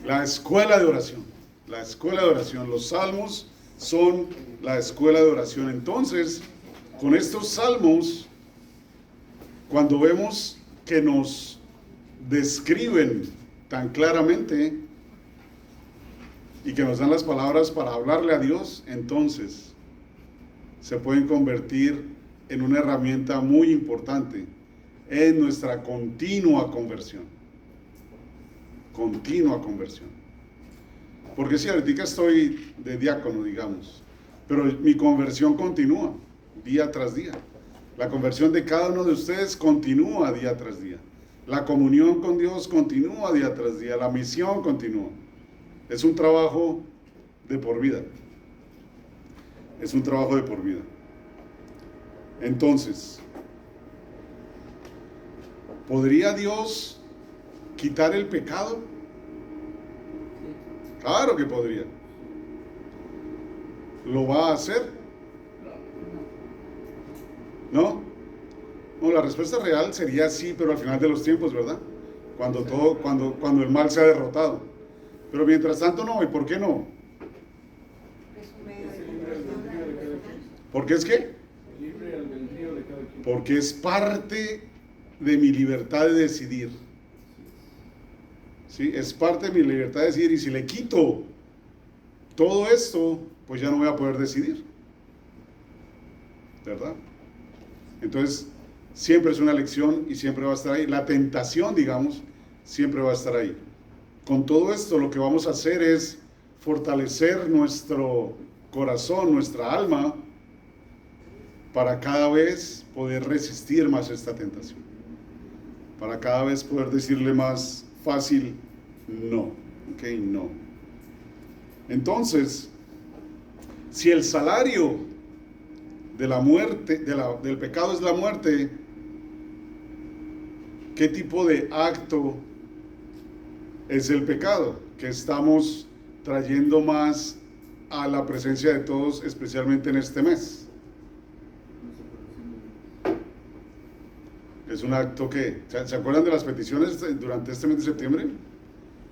La escuela de oración. La escuela de oración. Los salmos son la escuela de oración. Entonces, con estos salmos, cuando vemos que nos describen tan claramente y que nos dan las palabras para hablarle a Dios, entonces se pueden convertir en una herramienta muy importante en nuestra continua conversión. Continua conversión. Porque si ahorita estoy de diácono, digamos, pero mi conversión continúa día tras día. La conversión de cada uno de ustedes continúa día tras día. La comunión con Dios continúa día tras día. La misión continúa. Es un trabajo de por vida. Es un trabajo de por vida. Entonces, ¿podría Dios quitar el pecado? Claro que podría. ¿Lo va a hacer? ¿No? No, la respuesta real sería sí, pero al final de los tiempos, ¿verdad? Cuando el mal se ha derrotado. Pero mientras tanto no, ¿y por qué no? Es un medio de conversión. ¿Por qué es qué? Libre albedrío de cada quien. Porque es parte de mi libertad de decidir. ¿Sí? Es parte de mi libertad de decidir, y si le quito todo esto, pues ya no voy a poder decidir, ¿verdad? Entonces, siempre es una elección y siempre va a estar ahí. La tentación, digamos, siempre va a estar ahí. Con todo esto, lo que vamos a hacer es fortalecer nuestro corazón, nuestra alma, para cada vez poder resistir más esta tentación. Para cada vez poder decirle más fácil no. Ok, no. Entonces, si el salario de la muerte, del pecado es la muerte, ¿qué tipo de acto es el pecado? Que estamos trayendo más a la presencia de todos, especialmente en este mes. Es un acto que, ¿se acuerdan de las peticiones durante este mes de septiembre?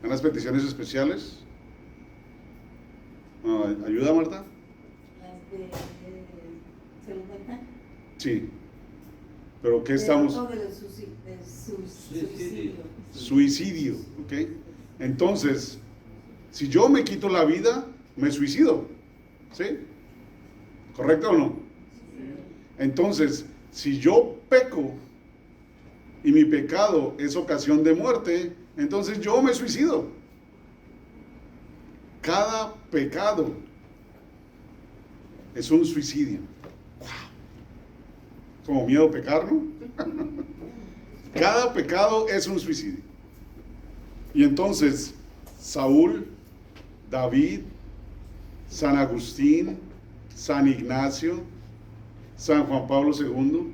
¿En las peticiones especiales? ¿Ayuda, Marta? Las de salud mental. Sí. ¿Pero qué estamos? No, del suicidio. Suicidio, ¿ok? Entonces, si yo me quito la vida, me suicido, ¿sí? ¿Correcto o no? Entonces, si yo peco y mi pecado es ocasión de muerte, entonces yo me suicido. Cada pecado es un suicidio. Como miedo a pecar, ¿no? Cada pecado es un suicidio. Y entonces, Saúl, David, San Agustín, San Ignacio, San Juan Pablo II,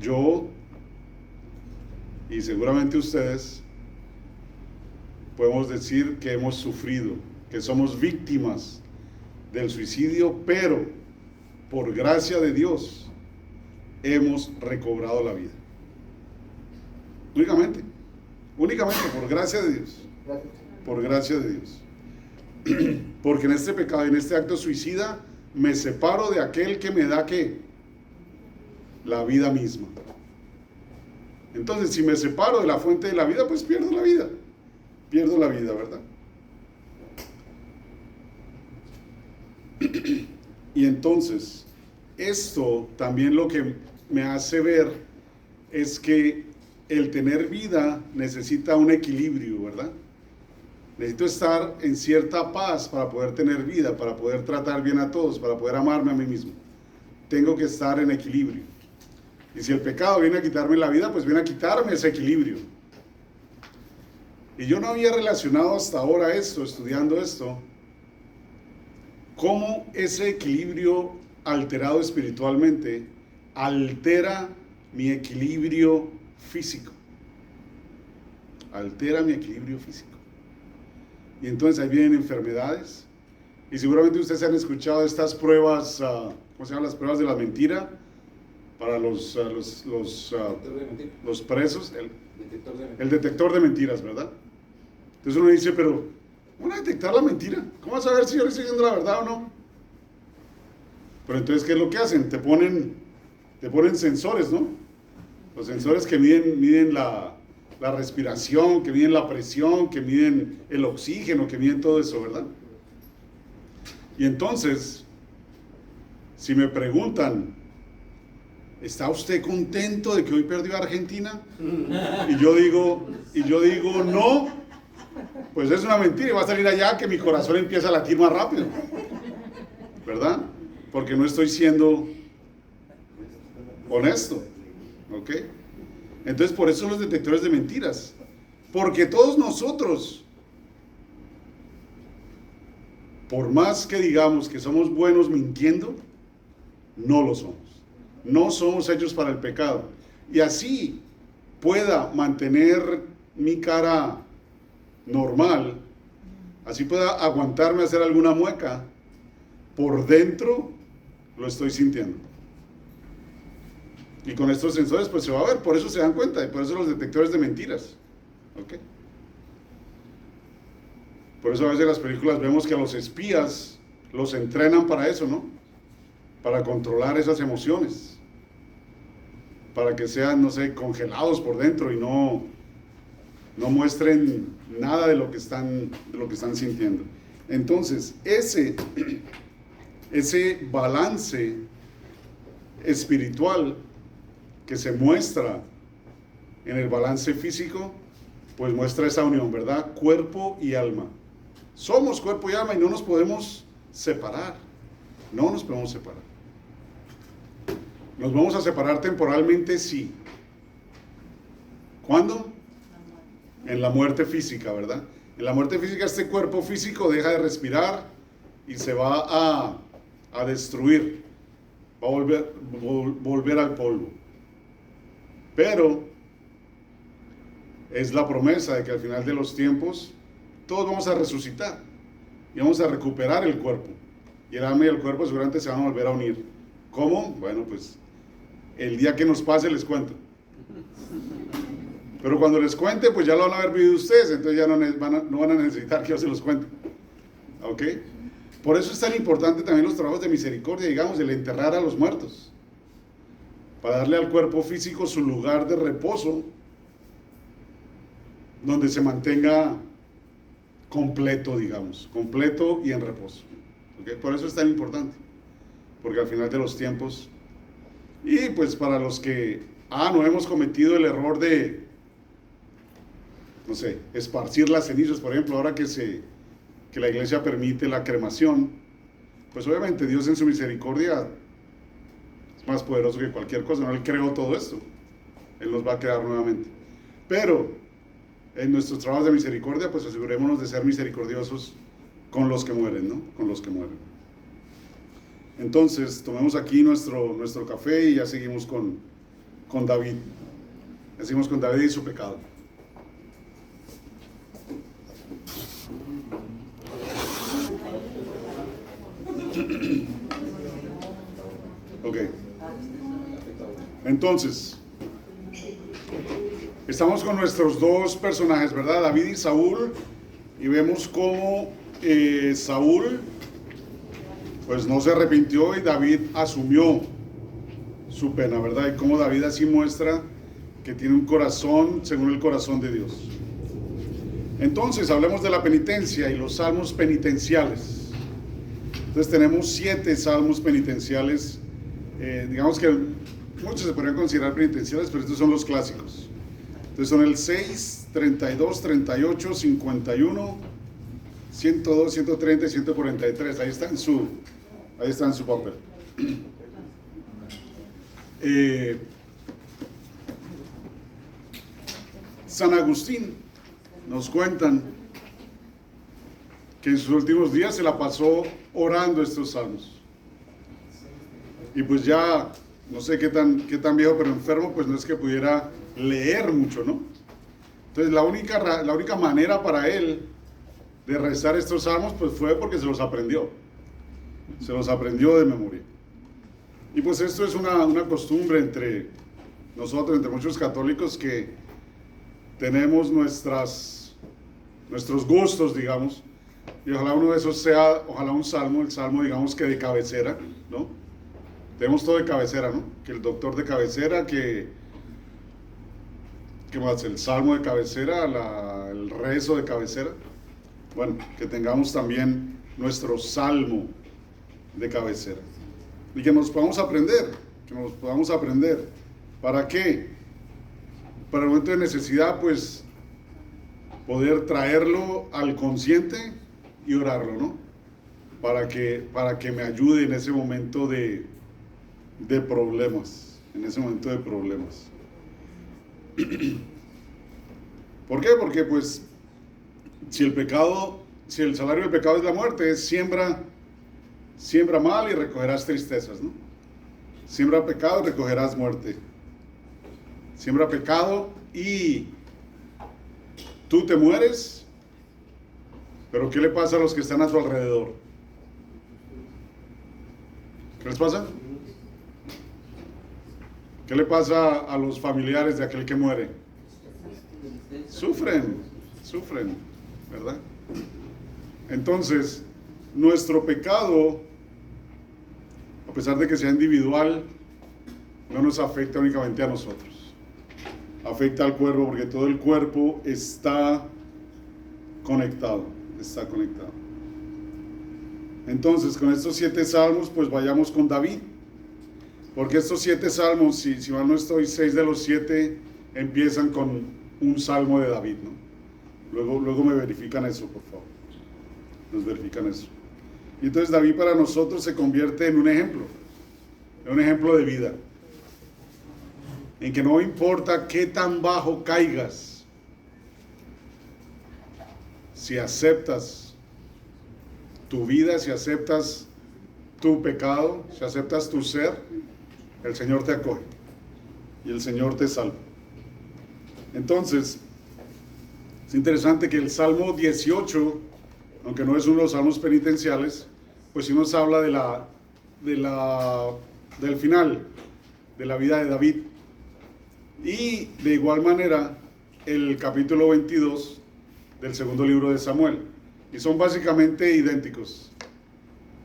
yo y seguramente ustedes podemos decir que hemos sufrido, que somos víctimas del suicidio, pero por gracia de Dios hemos recobrado la vida. Únicamente por gracia de Dios. Por gracia de Dios. Porque en este pecado, en este acto suicida, me separo de aquel que me da ¿qué? La vida misma. Entonces, si me separo de la fuente de la vida, pues pierdo la vida. Pierdo la vida, ¿verdad? Y entonces, esto también lo que me hace ver es que el tener vida necesita un equilibrio, ¿verdad? Necesito estar en cierta paz para poder tener vida, para poder tratar bien a todos, para poder amarme a mí mismo. Tengo que estar en equilibrio. Y si el pecado viene a quitarme la vida, pues viene a quitarme ese equilibrio. Y yo no había relacionado hasta ahora esto, estudiando esto, cómo ese equilibrio alterado espiritualmente altera mi equilibrio físico. Altera mi equilibrio físico. Y entonces ahí vienen enfermedades. Y seguramente ustedes han escuchado estas pruebas, ¿cómo se llaman? Las pruebas de la mentira para los presos, el detector de mentiras, ¿verdad? Entonces uno dice, pero ¿cómo van a detectar la mentira? ¿Cómo vas a saber si yo le estoy diciendo la verdad o no? Pero entonces, ¿qué es lo que hacen? Te ponen sensores, ¿no? Los sensores que miden la respiración, que miden la presión, que miden el oxígeno, que miden todo eso, ¿verdad? Y entonces, si me preguntan, ¿está usted contento de que hoy perdió Argentina? Y yo digo, no, pues es una mentira y va a salir allá que mi corazón empieza a latir más rápido, ¿verdad? Porque no estoy siendo honesto, ¿ok? Entonces, por eso son los detectores de mentiras, porque todos nosotros, por más que digamos que somos buenos mintiendo, no lo somos. No somos hechos para el pecado. Y así pueda mantener mi cara normal, así pueda aguantarme a hacer alguna mueca, por dentro lo estoy sintiendo. Y con estos sensores pues se va a ver, por eso se dan cuenta, y por eso los detectores de mentiras. ¿Ok? Por eso a veces en las películas vemos que a los espías los entrenan para eso, ¿no? Para controlar esas emociones, para que sean, no sé, congelados por dentro y no muestren nada de lo que están sintiendo. Entonces, ese balance espiritual que se muestra en el balance físico, pues muestra esa unión, ¿verdad? Cuerpo y alma. Somos cuerpo y alma y no nos podemos separar. No nos podemos separar. Nos vamos a separar temporalmente, sí. ¿Cuándo? En la muerte física, ¿verdad? En la muerte física este cuerpo físico deja de respirar y se va a destruir. Va a volver al polvo. Pero es la promesa de que al final de los tiempos todos vamos a resucitar y vamos a recuperar el cuerpo. Y el alma y el cuerpo seguramente se van a volver a unir. ¿Cómo? Bueno, pues el día que nos pase les cuento. Pero cuando les cuente, pues ya lo van a haber vivido ustedes, entonces ya no van a necesitar que yo se los cuente. ¿Ok? Por eso es tan importante también los trabajos de misericordia, digamos, el enterrar a los muertos. Para darle al cuerpo físico su lugar de reposo, donde se mantenga completo, digamos, completo y en reposo. ¿Okay? Por eso es tan importante, porque al final de los tiempos, y pues para los que no hemos cometido el error de, no sé, esparcir las cenizas, por ejemplo, ahora que la iglesia permite la cremación, pues obviamente Dios en su misericordia es más poderoso que cualquier cosa, ¿no? Él creó todo esto, Él nos va a crear nuevamente, pero en nuestros trabajos de misericordia, pues asegurémonos de ser misericordiosos con los que mueren, ¿no? Con los que mueren. Entonces, tomemos aquí nuestro café y ya seguimos con David. Ya seguimos con David y su pecado. Ok. Entonces, estamos con nuestros dos personajes, ¿verdad? David y Saúl, y vemos cómo Saúl pues no se arrepintió y David asumió su pena, ¿verdad? Y cómo David así muestra que tiene un corazón según el corazón de Dios. Entonces, hablemos de la penitencia y los salmos penitenciales. Entonces tenemos 7 salmos penitenciales, digamos que muchos se podrían considerar penitenciales, pero estos son los clásicos. Entonces son el 6, 32, 38, 51, 102, 130 y 143. Ahí está en su papel. San Agustín nos cuentan que en sus últimos días se la pasó orando estos salmos. Y pues ya, no sé qué tan viejo, pero enfermo, pues no es que pudiera leer mucho, ¿no? Entonces la única manera para él de rezar estos salmos, pues fue porque se los aprendió de memoria. Y pues esto es una costumbre entre nosotros, entre muchos católicos, que tenemos nuestros gustos, digamos, y ojalá uno de esos sea, un salmo, el salmo, digamos, que de cabecera, ¿no? Tenemos todo de cabecera, ¿no? Que el doctor de cabecera, ¿qué más? El salmo de cabecera, el rezo de cabecera. Bueno, que tengamos también nuestro salmo de cabecera. Y que nos podamos aprender. ¿Para qué? Para el momento de necesidad, pues, poder traerlo al consciente y orarlo, ¿no? Para que me ayude en ese momento de problemas. ¿Por qué? Porque, pues, si el salario del pecado es la muerte, es siembra mal y recogerás tristezas, ¿no? Siembra pecado, recogerás muerte. Siembra pecado y tú te mueres, pero ¿qué le pasa a los que están a tu alrededor? ¿Qué les pasa? ¿Qué le pasa a los familiares de aquel que muere? Sufren, ¿verdad? Entonces, nuestro pecado, a pesar de que sea individual, no nos afecta únicamente a nosotros. Afecta al cuerpo porque todo el cuerpo está conectado. Entonces, con estos 7 salmos, pues vayamos con David. Porque estos 7 salmos, si mal no estoy, 6 de los 7 empiezan con un salmo de David, ¿no? Luego me verifican eso, por favor. Nos verifican eso. Y entonces David para nosotros se convierte en un ejemplo de vida. En que no importa qué tan bajo caigas, si aceptas tu vida, si aceptas tu pecado, si aceptas tu ser, el Señor te acoge y el Señor te salva. Entonces, es interesante que el Salmo 18, aunque no es uno de los salmos penitenciales, pues sí nos habla del final de la vida de David. Y de igual manera, el capítulo 22 del segundo libro de Samuel. Y son básicamente idénticos.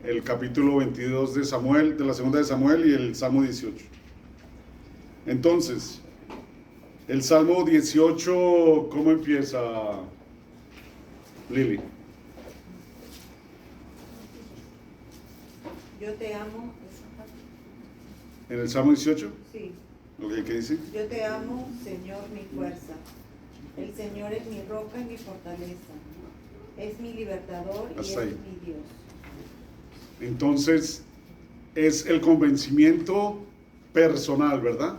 El capítulo 22 de Samuel, de la segunda de Samuel, y el Salmo 18. Entonces, el Salmo 18, ¿cómo empieza, Lili? Yo te amo. ¿En el Salmo 18? Sí. Okay, ¿qué dice? Yo te amo, Señor, mi fuerza. El Señor es mi roca y mi fortaleza. Es mi libertador y Hasta ahí. es mi Dios. Entonces, es el convencimiento personal, ¿verdad?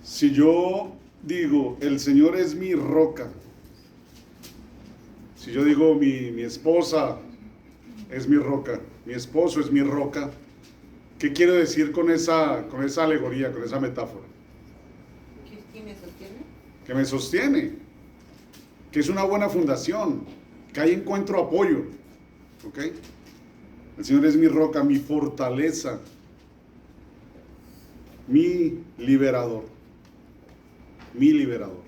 Si yo digo, el Señor es mi roca, si yo digo, mi esposa es mi roca, mi esposo es mi roca, ¿qué quiero decir con esa alegoría, con esa metáfora? ¿Quién me sostiene? Que me sostiene, que es una buena fundación, que ahí encuentro apoyo, ¿ok? El Señor es mi roca, mi fortaleza, mi liberador, mi liberador.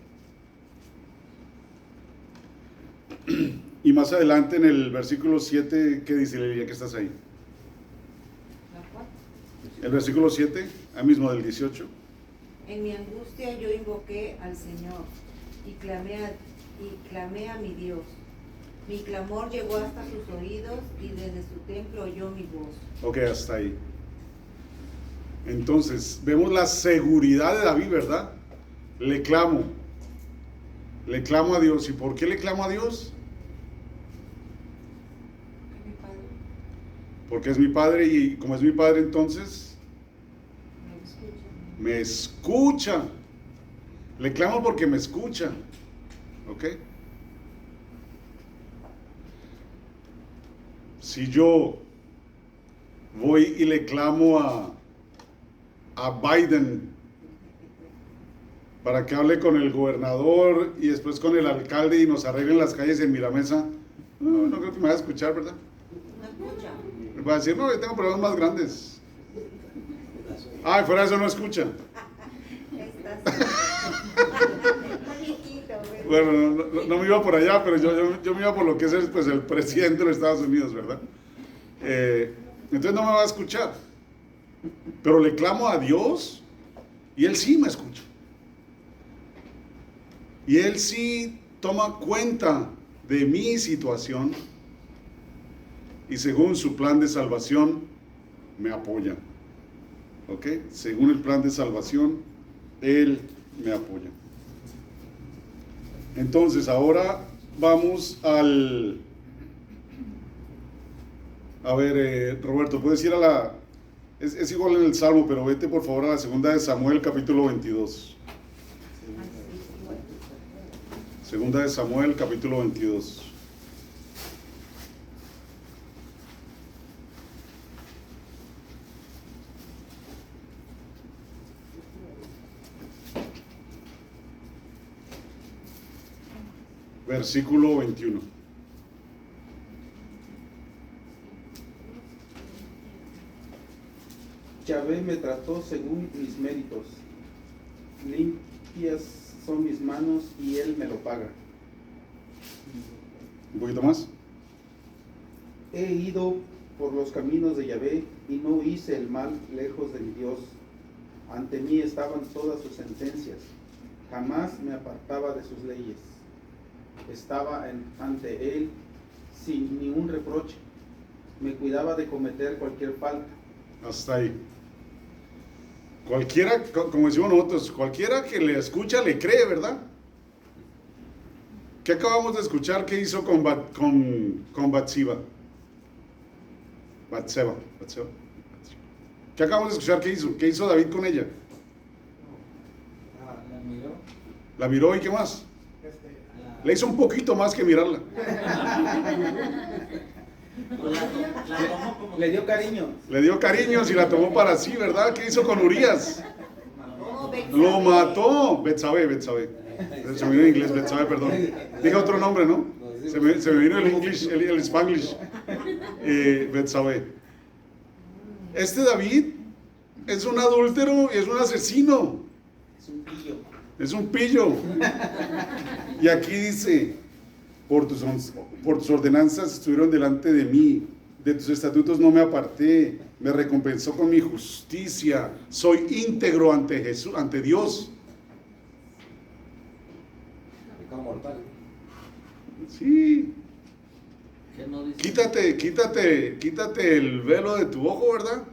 Y más adelante en el versículo 7, ¿qué dice Lilia, que estás ahí? ¿La cual? El versículo 7, ahí mismo del 18. En mi angustia yo invoqué al Señor y clamé a mi Dios. Mi clamor llegó hasta sus oídos y desde su templo oyó mi voz. Ok, hasta ahí. Entonces, vemos la seguridad de David, ¿verdad? Le clamo a Dios. ¿Y por qué le clamo a Dios? Es mi Padre. Porque es mi Padre y como es mi Padre, entonces Me escucha. me escucha. Le clamo porque me escucha. ¿Ok? Si yo voy y le clamo a Biden para que hable con el gobernador y después con el alcalde y nos arreglen las calles en Miramesa, no creo que me vaya a escuchar, ¿verdad? No escucha. Me va a decir, no, yo tengo problemas más grandes. Ah, y fuera de eso no escucha. Bueno, no me iba por allá, pero yo me iba por lo que es el presidente de los Estados Unidos, ¿verdad? Entonces no me va a escuchar. Pero le clamo a Dios y Él sí me escucha. Y Él sí toma cuenta de mi situación y según su plan de salvación me apoya. ¿Ok? Según el plan de salvación, Él me apoya. Entonces, ahora vamos al... A ver, Roberto, puedes ir a la... Es igual en el Salmo, pero vete por favor a la segunda de Samuel, capítulo 22. Segunda de Samuel, capítulo 22. versículo 21. Yahvé me trató según mis méritos. Limpias son mis manos y Él me lo paga. Un poquito más. He ido por los caminos de Yahvé y no hice el mal lejos de mi Dios. Ante mí estaban todas sus sentencias. Jamás me apartaba de sus leyes. Estaba ante Él sin ningún reproche. Me cuidaba de cometer cualquier falta. Hasta ahí. Cualquiera, como decimos nosotros, cualquiera que le escucha le cree, ¿verdad? ¿Qué acabamos de escuchar que hizo con Batseba? Batseba. ¿Qué acabamos de escuchar que hizo? ¿Qué hizo David con ella? La miró. La miró y ¿qué más? La- Le hizo un poquito más que mirarla. la tomó como Le dio cariño. Le dio cariños y la tomó para sí, ¿verdad? ¿Qué hizo con Urias? Oh, Betsabé. Lo mató. Betsabé. Se me vino en inglés, Betsabé, perdón. Dije otro nombre, ¿no? Se me vino el English, el Spanglish. Betsabé. Este David es un adúltero y es un asesino. Es un pillo. Es un pillo. Y aquí dice, por tus ordenanzas estuvieron delante de mí, de tus estatutos no me aparté, me recompensó con mi justicia, soy íntegro ante Jesús, ante Dios. Pecado mortal. Sí. que no dice. Quítate el velo de tu ojo, ¿verdad?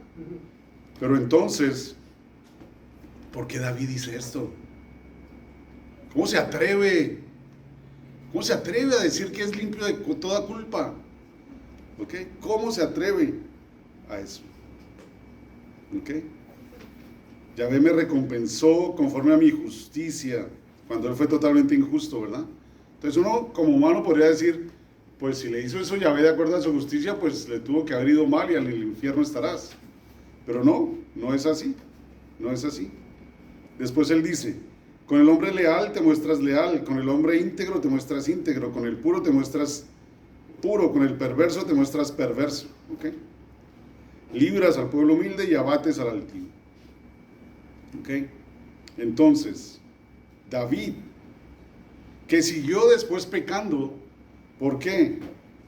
Pero entonces, ¿por qué David dice esto? ¿Cómo se atreve? ¿Cómo se atreve a decir que es limpio de toda culpa? ¿Ok? ¿Cómo se atreve a eso? ¿Ok? Yahvé me recompensó conforme a mi justicia, cuando él fue totalmente injusto, ¿verdad? Entonces uno como humano podría decir, pues si le hizo eso Yahvé de acuerdo a su justicia, pues le tuvo que haber ido mal y en el infierno estarás. Pero no es así, no es así. Después él dice, con el hombre leal te muestras leal, con el hombre íntegro te muestras íntegro, con el puro te muestras puro, con el perverso te muestras perverso. ¿Ok? Libras al pueblo humilde y abates al altivo. ¿Ok? Entonces, David, que siguió después pecando, ¿por qué?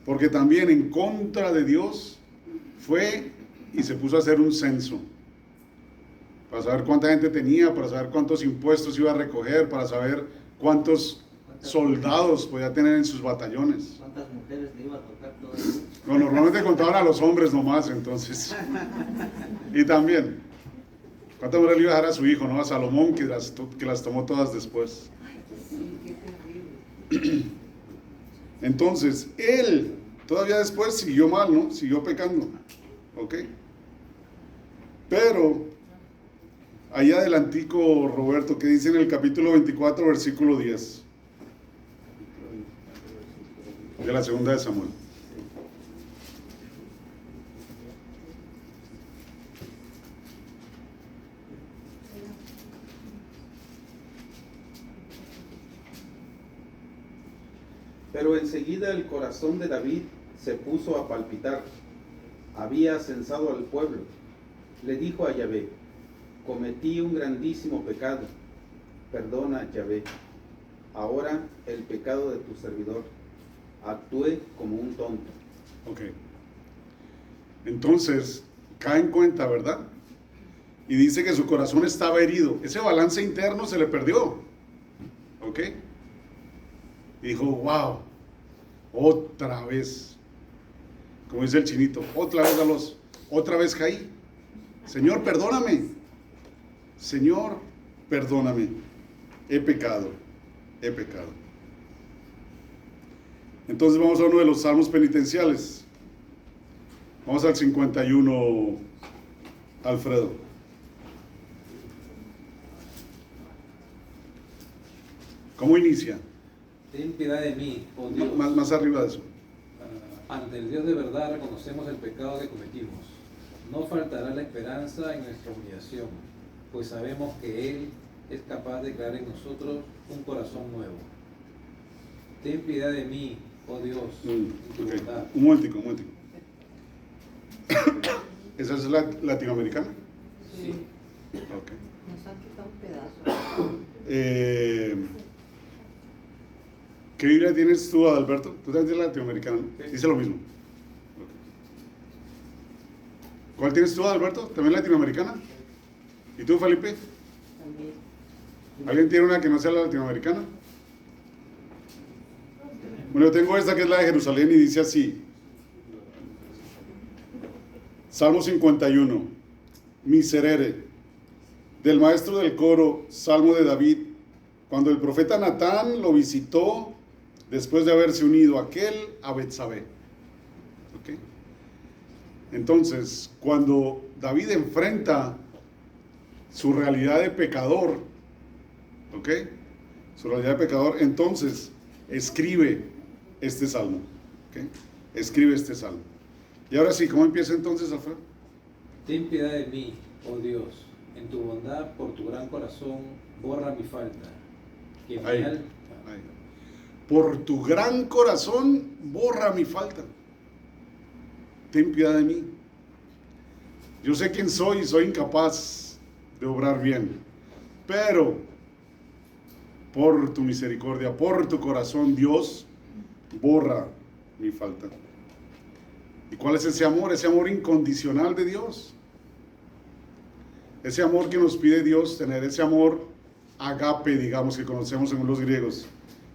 Porque también en contra de Dios fue y se puso a hacer un censo para saber cuánta gente tenía, para saber cuántos impuestos iba a recoger, para saber cuántos soldados podía tener en sus batallones. ¿Cuántas mujeres le iba a tocar todo eso? Bueno, normalmente contaban a los hombres nomás, entonces. Y también, ¿cuántas mujeres le iba a dejar a su hijo, no? A Salomón, que las tomó todas después. Sí, qué terrible. Entonces, él todavía después siguió mal, ¿no? Siguió pecando. ¿Ok? Pero, ahí adelantico, Roberto, que dice en el capítulo 24, versículo 10. De la segunda de Samuel. Pero enseguida el corazón de David se puso a palpitar. Había censado al pueblo. Le dijo a Yahvé, cometí un grandísimo pecado. Perdona, Yahvé, ahora el pecado de tu servidor. Actué como un tonto. Ok. Entonces, cae en cuenta, ¿verdad? Y dice que su corazón estaba herido. Ese balance interno se le perdió. ¿Ok? Y dijo, wow, otra vez. Como dice el chinito, otra vez caí. Señor, perdóname. Señor, perdóname. He pecado. Entonces vamos a uno de los salmos penitenciales. Vamos al 51, Alfredo. ¿Cómo inicia? Ten piedad de mí, oh Dios. Más arriba de eso. Ante el Dios de verdad reconocemos el pecado que cometimos. No faltará la esperanza en nuestra humillación, pues sabemos que Él es capaz de crear en nosotros un corazón nuevo. Ten piedad de mí, oh Dios, en tu Ok. bondad. Un momentico. ¿Esa es la latinoamericana? Sí. Ok. Nos han quitado un pedazo. ¿Qué Biblia tienes tú, Adalberto? Tú también tienes la latinoamericana, ¿no? Sí. Dice lo mismo. Ok. ¿Cuál tienes tú, Adalberto? ¿También latinoamericana? ¿Y tú, Felipe? También. ¿Alguien tiene una que no sea la latinoamericana? Bueno, yo tengo esta que es la de Jerusalén y dice así. Salmo 51. Miserere. Del maestro del coro, Salmo de David. Cuando el profeta Natán lo visitó después de haberse unido aquel a Betsabé. ¿Ok? Entonces, cuando David enfrenta su realidad de pecador, ¿ok? Su realidad de pecador, entonces escribe este salmo, ¿ok? Escribe este salmo. Y ahora sí, ¿cómo empieza entonces, Alfredo? Ten piedad de mí, oh Dios, en tu bondad, por tu gran corazón, borra mi falta. Que mi Ahí. alma- Ahí. Por tu gran corazón, borra mi falta. Ten piedad de mí. Yo sé quién soy y soy incapaz de obrar bien, pero por tu misericordia, por tu corazón, Dios, borra mi falta. ¿Y cuál es ese amor? Ese amor incondicional de Dios. Ese amor que nos pide Dios tener, ese amor agape, digamos, que conocemos según los griegos.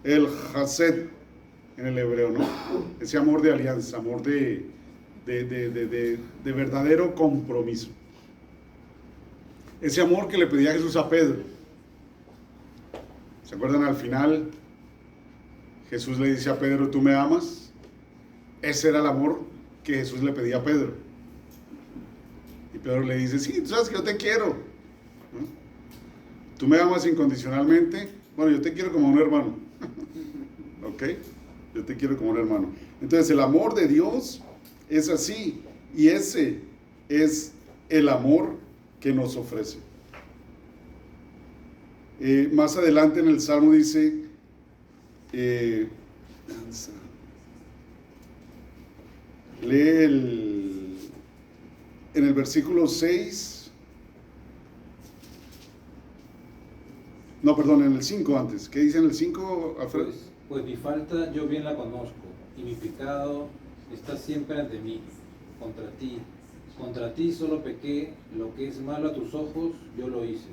El chesed en el hebreo, ¿no? Ese amor de alianza, amor de verdadero compromiso. Ese amor que le pedía Jesús a Pedro. ¿Se acuerdan al final? Jesús le dice a Pedro, ¿tú me amas? Ese era el amor que Jesús le pedía a Pedro. Y Pedro le dice, sí, tú sabes que yo te quiero, ¿no? Tú me amas incondicionalmente. Bueno, yo te quiero como un hermano. ¿Ok? Yo te quiero como un hermano. Entonces el amor de Dios es así. Y ese es el amor que nos ofrece. Más adelante en el Salmo dice, lee en el versículo 6, no, perdón, en el 5 antes. ¿Qué dice en el 5, Alfredo? Pues mi falta yo bien la conozco, y mi pecado está siempre ante mí. Contra ti solo pequé, lo que es malo a tus ojos, yo lo hice.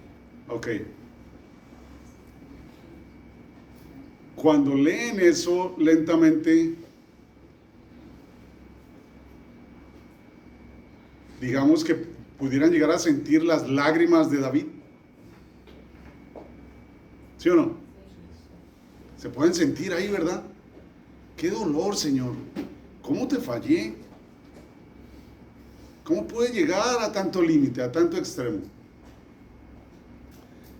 Ok. Cuando leen eso lentamente, digamos que pudieran llegar a sentir las lágrimas de David. ¿Sí o no? Se pueden sentir ahí, ¿verdad? Qué dolor, Señor. ¿Cómo te fallé? ¿Cómo pude llegar a tanto límite, a tanto extremo?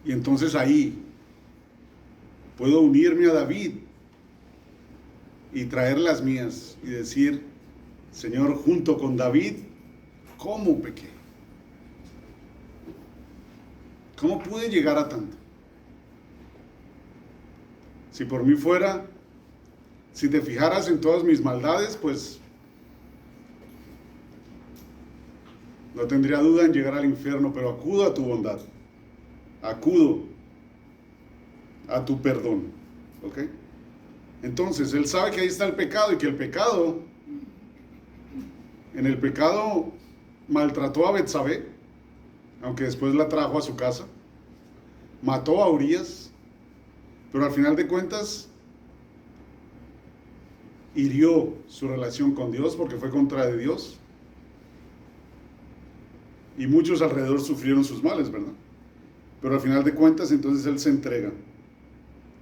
Y entonces ahí puedo unirme a David y traer las mías y decir, Señor, junto con David, ¿cómo pequé? ¿Cómo pude llegar a tanto? Si por mí fuera, si te fijaras en todas mis maldades, pues no tendría duda en llegar al infierno, pero acudo a tu bondad, acudo a tu perdón, ¿ok? Entonces, él sabe que ahí está el pecado y que el pecado, en el pecado maltrató a Betsabé, aunque después la trajo a su casa, mató a Urías, pero al final de cuentas hirió su relación con Dios porque fue contra de Dios. Y muchos alrededor sufrieron sus males, ¿verdad? Pero al final de cuentas entonces él se entrega.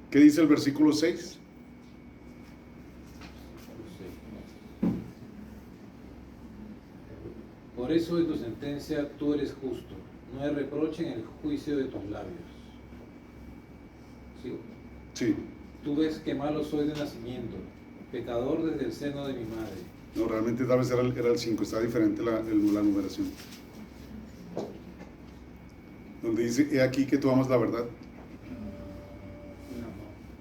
¿Qué dice el versículo 6? Por eso de tu sentencia tú eres justo, no hay reproche en el juicio de tus labios. ¿Sí? Sí. Tú ves que malo soy de nacimiento, pecador desde el seno de mi madre. No, realmente tal vez era el 5, está diferente la numeración. Donde dice, he aquí que tú amas la verdad. No,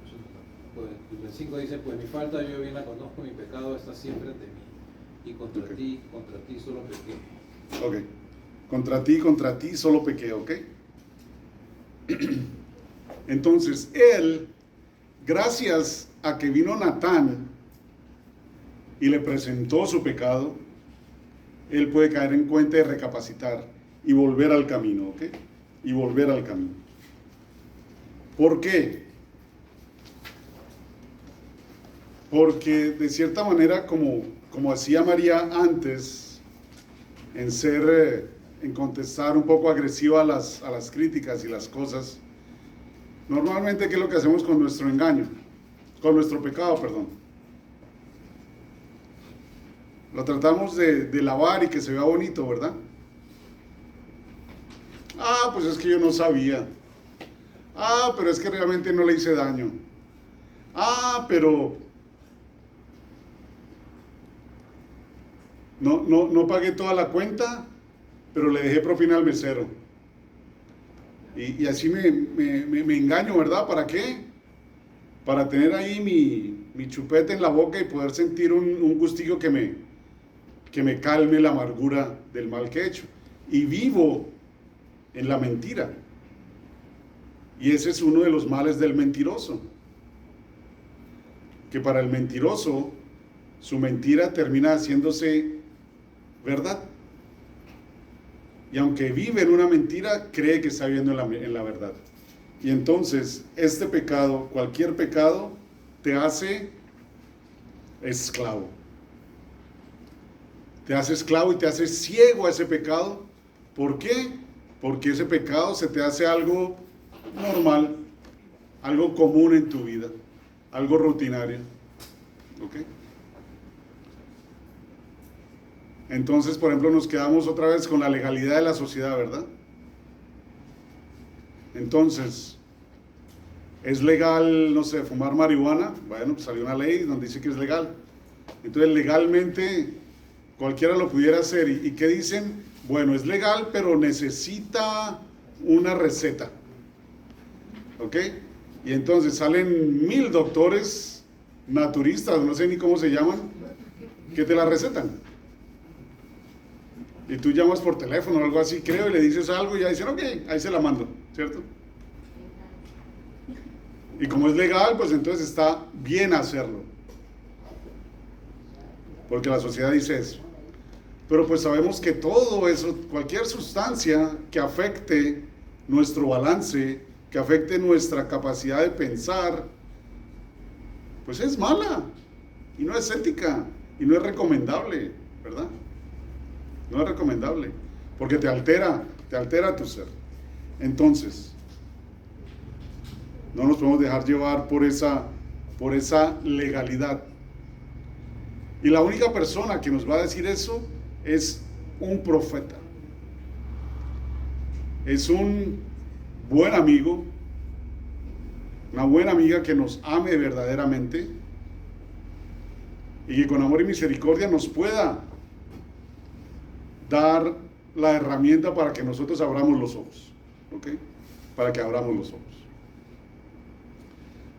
eso no. Pues, el 5 dice, pues mi falta yo bien la conozco, mi pecado está siempre ante mí. Y contra ti solo pequé. Ok. Contra ti solo pequé, ¿ok? Entonces, él, gracias a que vino Natán y le presentó su pecado, él puede caer en cuenta y recapacitar y volver al camino, ¿ok? Y volver al camino. ¿Por qué? Porque de cierta manera, como hacía María antes, en contestar un poco agresiva a las críticas y las cosas, normalmente, ¿qué es lo que hacemos con nuestro engaño? Con nuestro pecado, perdón. Lo tratamos de lavar y que se vea bonito, ¿verdad? Ah, pues es que yo no sabía. Ah, pero es que realmente no le hice daño. Ah, pero no pagué toda la cuenta, pero le dejé propina al mesero. Y así me engaño, ¿verdad? ¿Para qué? Para tener ahí mi chupete en la boca y poder sentir un gustillo que me calme la amargura del mal que he hecho. Y vivo en la mentira. Y ese es uno de los males del mentiroso. Que para el mentiroso, su mentira termina haciéndose verdad. Y aunque vive en una mentira, cree que está viviendo en la verdad. Y entonces, este pecado, cualquier pecado, te hace esclavo. Te hace esclavo y te hace ciego a ese pecado. ¿Por qué? Porque ese pecado se te hace algo normal, algo común en tu vida, algo rutinario. ¿Ok? Entonces, por ejemplo, nos quedamos otra vez con la legalidad de la sociedad, ¿verdad? Entonces, ¿es legal, no sé, fumar marihuana? Bueno, pues salió una ley donde dice que es legal. Entonces, legalmente, cualquiera lo pudiera hacer. ¿Y qué dicen? Bueno, es legal, pero necesita una receta. ¿Ok? Y entonces salen 1000 doctores naturistas, no sé ni cómo se llaman, que te la recetan. Y tú llamas por teléfono o algo así, creo, y le dices algo y ya dicen, ok, ahí se la mando, ¿cierto? Y como es legal, pues entonces está bien hacerlo. Porque la sociedad dice eso. Pero pues sabemos que todo eso, cualquier sustancia que afecte nuestro balance, que afecte nuestra capacidad de pensar, pues es mala, y no es ética, y no es recomendable, ¿verdad? No es recomendable, porque te altera tu ser. Entonces, no nos podemos dejar llevar por esa legalidad. Y la única persona que nos va a decir eso es un profeta. Es un buen amigo, una buena amiga que nos ame verdaderamente y que con amor y misericordia nos pueda dar la herramienta para que nosotros abramos los ojos, ¿ok? Para que abramos los ojos.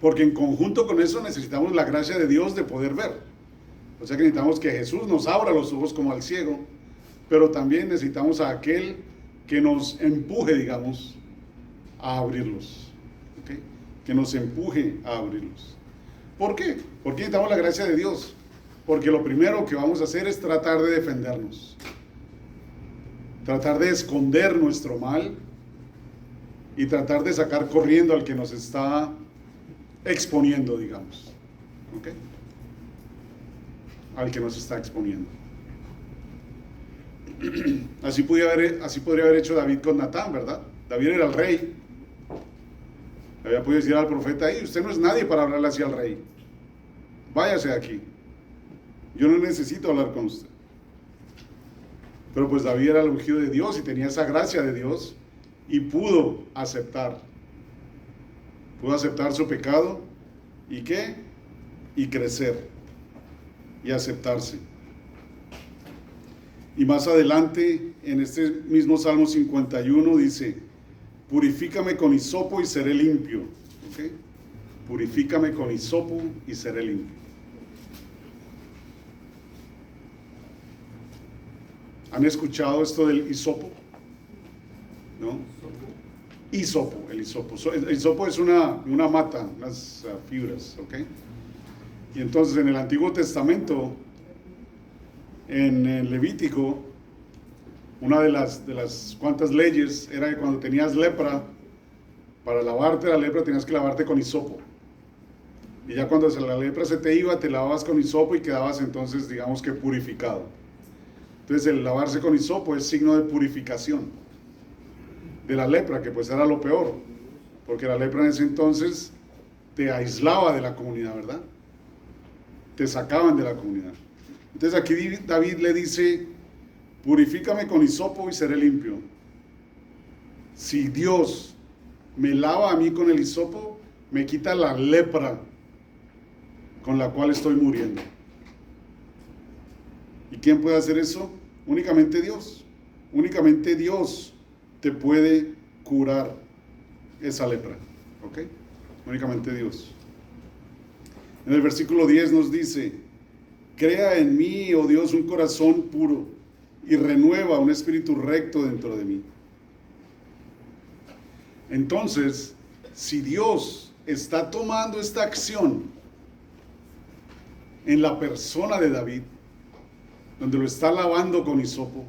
Porque en conjunto con eso necesitamos la gracia de Dios de poder ver. O sea que necesitamos que Jesús nos abra los ojos como al ciego, pero también necesitamos a aquel que nos empuje, digamos, a abrirlos, ¿ok? Que nos empuje a abrirlos. ¿Por qué? Porque necesitamos la gracia de Dios. Porque lo primero que vamos a hacer es tratar de defendernos. Tratar de esconder nuestro mal y tratar de sacar corriendo al que nos está exponiendo, digamos. ¿Ok? Al que nos está exponiendo. Así podría haber hecho David con Natán, ¿verdad? David era el rey. Había podido decir al profeta ahí, usted no es nadie para hablarle así al rey. Váyase de aquí. Yo no necesito hablar con usted. Pero pues David era el ungido de Dios y tenía esa gracia de Dios y pudo aceptar su pecado y ¿qué? Y crecer y aceptarse. Y más adelante en este mismo Salmo 51 dice, purifícame con hisopo y seré limpio. ¿Okay? purifícame con hisopo y seré limpio. ¿Han escuchado esto del hisopo? ¿No? Hisopo, el hisopo. El hisopo es una mata, unas fibras, ¿ok? Y entonces en el Antiguo Testamento, en el Levítico, una de las cuantas leyes era que cuando tenías lepra, para lavarte la lepra tenías que lavarte con hisopo. Y ya cuando la lepra se te iba, te lavabas con hisopo y quedabas entonces, digamos que purificado. Entonces el lavarse con hisopo es signo de purificación de la lepra, que pues era lo peor, porque la lepra en ese entonces te aislaba de la comunidad, ¿verdad? Te sacaban de la comunidad. Entonces aquí David le dice, purifícame con hisopo y seré limpio. Si Dios me lava a mí con el hisopo, me quita la lepra con la cual estoy muriendo. ¿Y quién puede hacer eso? Únicamente Dios. Únicamente Dios te puede curar esa lepra. ¿Ok? Únicamente Dios. En el versículo 10 nos dice, crea en mí, oh Dios, un corazón puro y renueva un espíritu recto dentro de mí. Entonces, si Dios está tomando esta acción en la persona de David, donde lo está lavando con hisopo,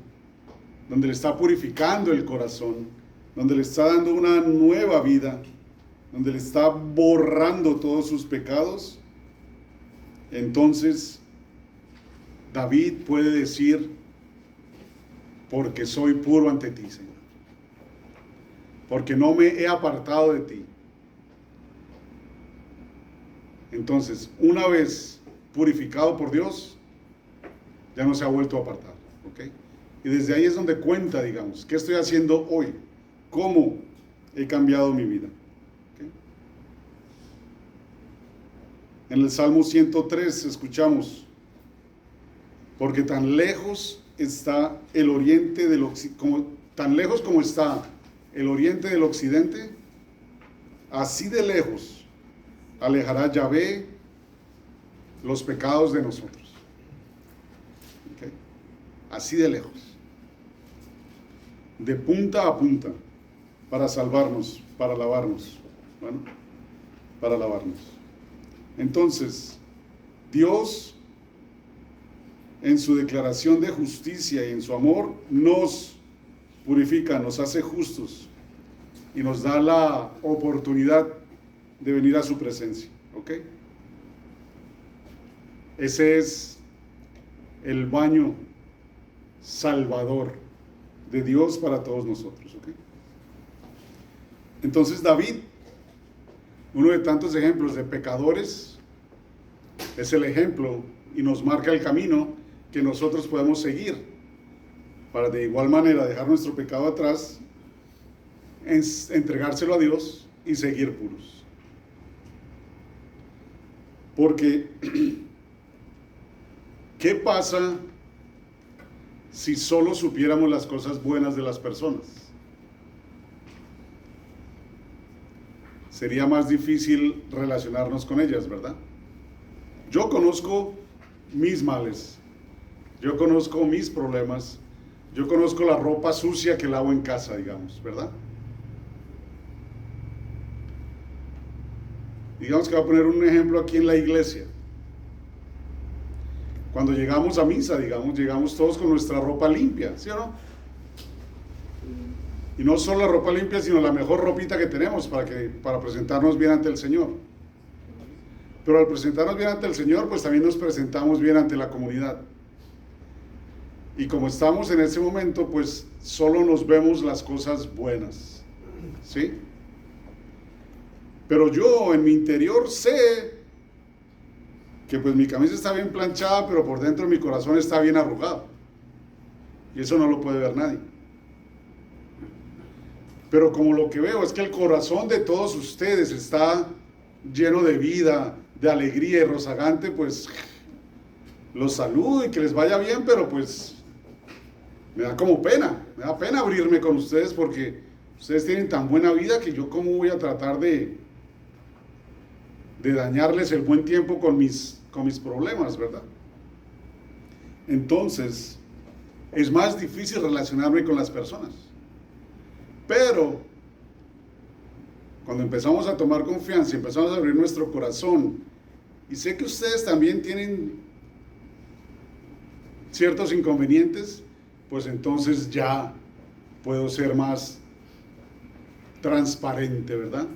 donde le está purificando el corazón, donde le está dando una nueva vida, donde le está borrando todos sus pecados, entonces David puede decir, porque soy puro ante ti, Señor, porque no me he apartado de ti. Entonces, una vez purificado por Dios, ya no se ha vuelto a apartar, ¿ok? Y desde ahí es donde cuenta, digamos, ¿qué estoy haciendo hoy? ¿Cómo he cambiado mi vida? ¿Okay? En el Salmo 103 escuchamos, porque tan lejos está el oriente del occidente, tan lejos como está el oriente del occidente, así de lejos alejará Yahvé los pecados de nosotros. ¿Okay? Así de lejos, de punta a punta, para salvarnos, para lavarnos. Bueno, para lavarnos. Entonces, Dios, en su declaración de justicia y en su amor, nos purifica, nos hace justos y nos da la oportunidad de venir a su presencia. ¿Ok? Ese es el baño salvador de Dios para todos nosotros. ¿Ok? Entonces David, uno de tantos ejemplos de pecadores, es el ejemplo y nos marca el camino que nosotros podemos seguir para de igual manera dejar nuestro pecado atrás, entregárselo a Dios y seguir puros. Porque ¿qué pasa si solo supiéramos las cosas buenas de las personas? Sería más difícil relacionarnos con ellas, ¿verdad? Yo conozco mis males, yo conozco mis problemas, yo conozco la ropa sucia que lavo en casa, digamos, ¿verdad? Digamos que voy a poner un ejemplo aquí en la iglesia. Cuando llegamos a misa, digamos, llegamos todos con nuestra ropa limpia, ¿sí o no? Y no solo la ropa limpia, sino la mejor ropita que tenemos para presentarnos bien ante el Señor. Pero al presentarnos bien ante el Señor, pues también nos presentamos bien ante la comunidad. Y como estamos en ese momento, pues solo nos vemos las cosas buenas, ¿sí? Pero yo en mi interior sé que pues mi camisa está bien planchada, pero por dentro mi corazón está bien arrugado. Y eso no lo puede ver nadie. Pero como lo que veo es que el corazón de todos ustedes está lleno de vida, de alegría y rozagante, pues los saludo y que les vaya bien, pero pues me da como pena, me da pena abrirme con ustedes porque ustedes tienen tan buena vida que yo cómo voy a tratar de de dañarles el buen tiempo con mis problemas, ¿verdad? Entonces, es más difícil relacionarme con las personas. Pero, cuando empezamos a tomar confianza y empezamos a abrir nuestro corazón, y sé que ustedes también tienen ciertos inconvenientes, pues entonces ya puedo ser más transparente, ¿verdad?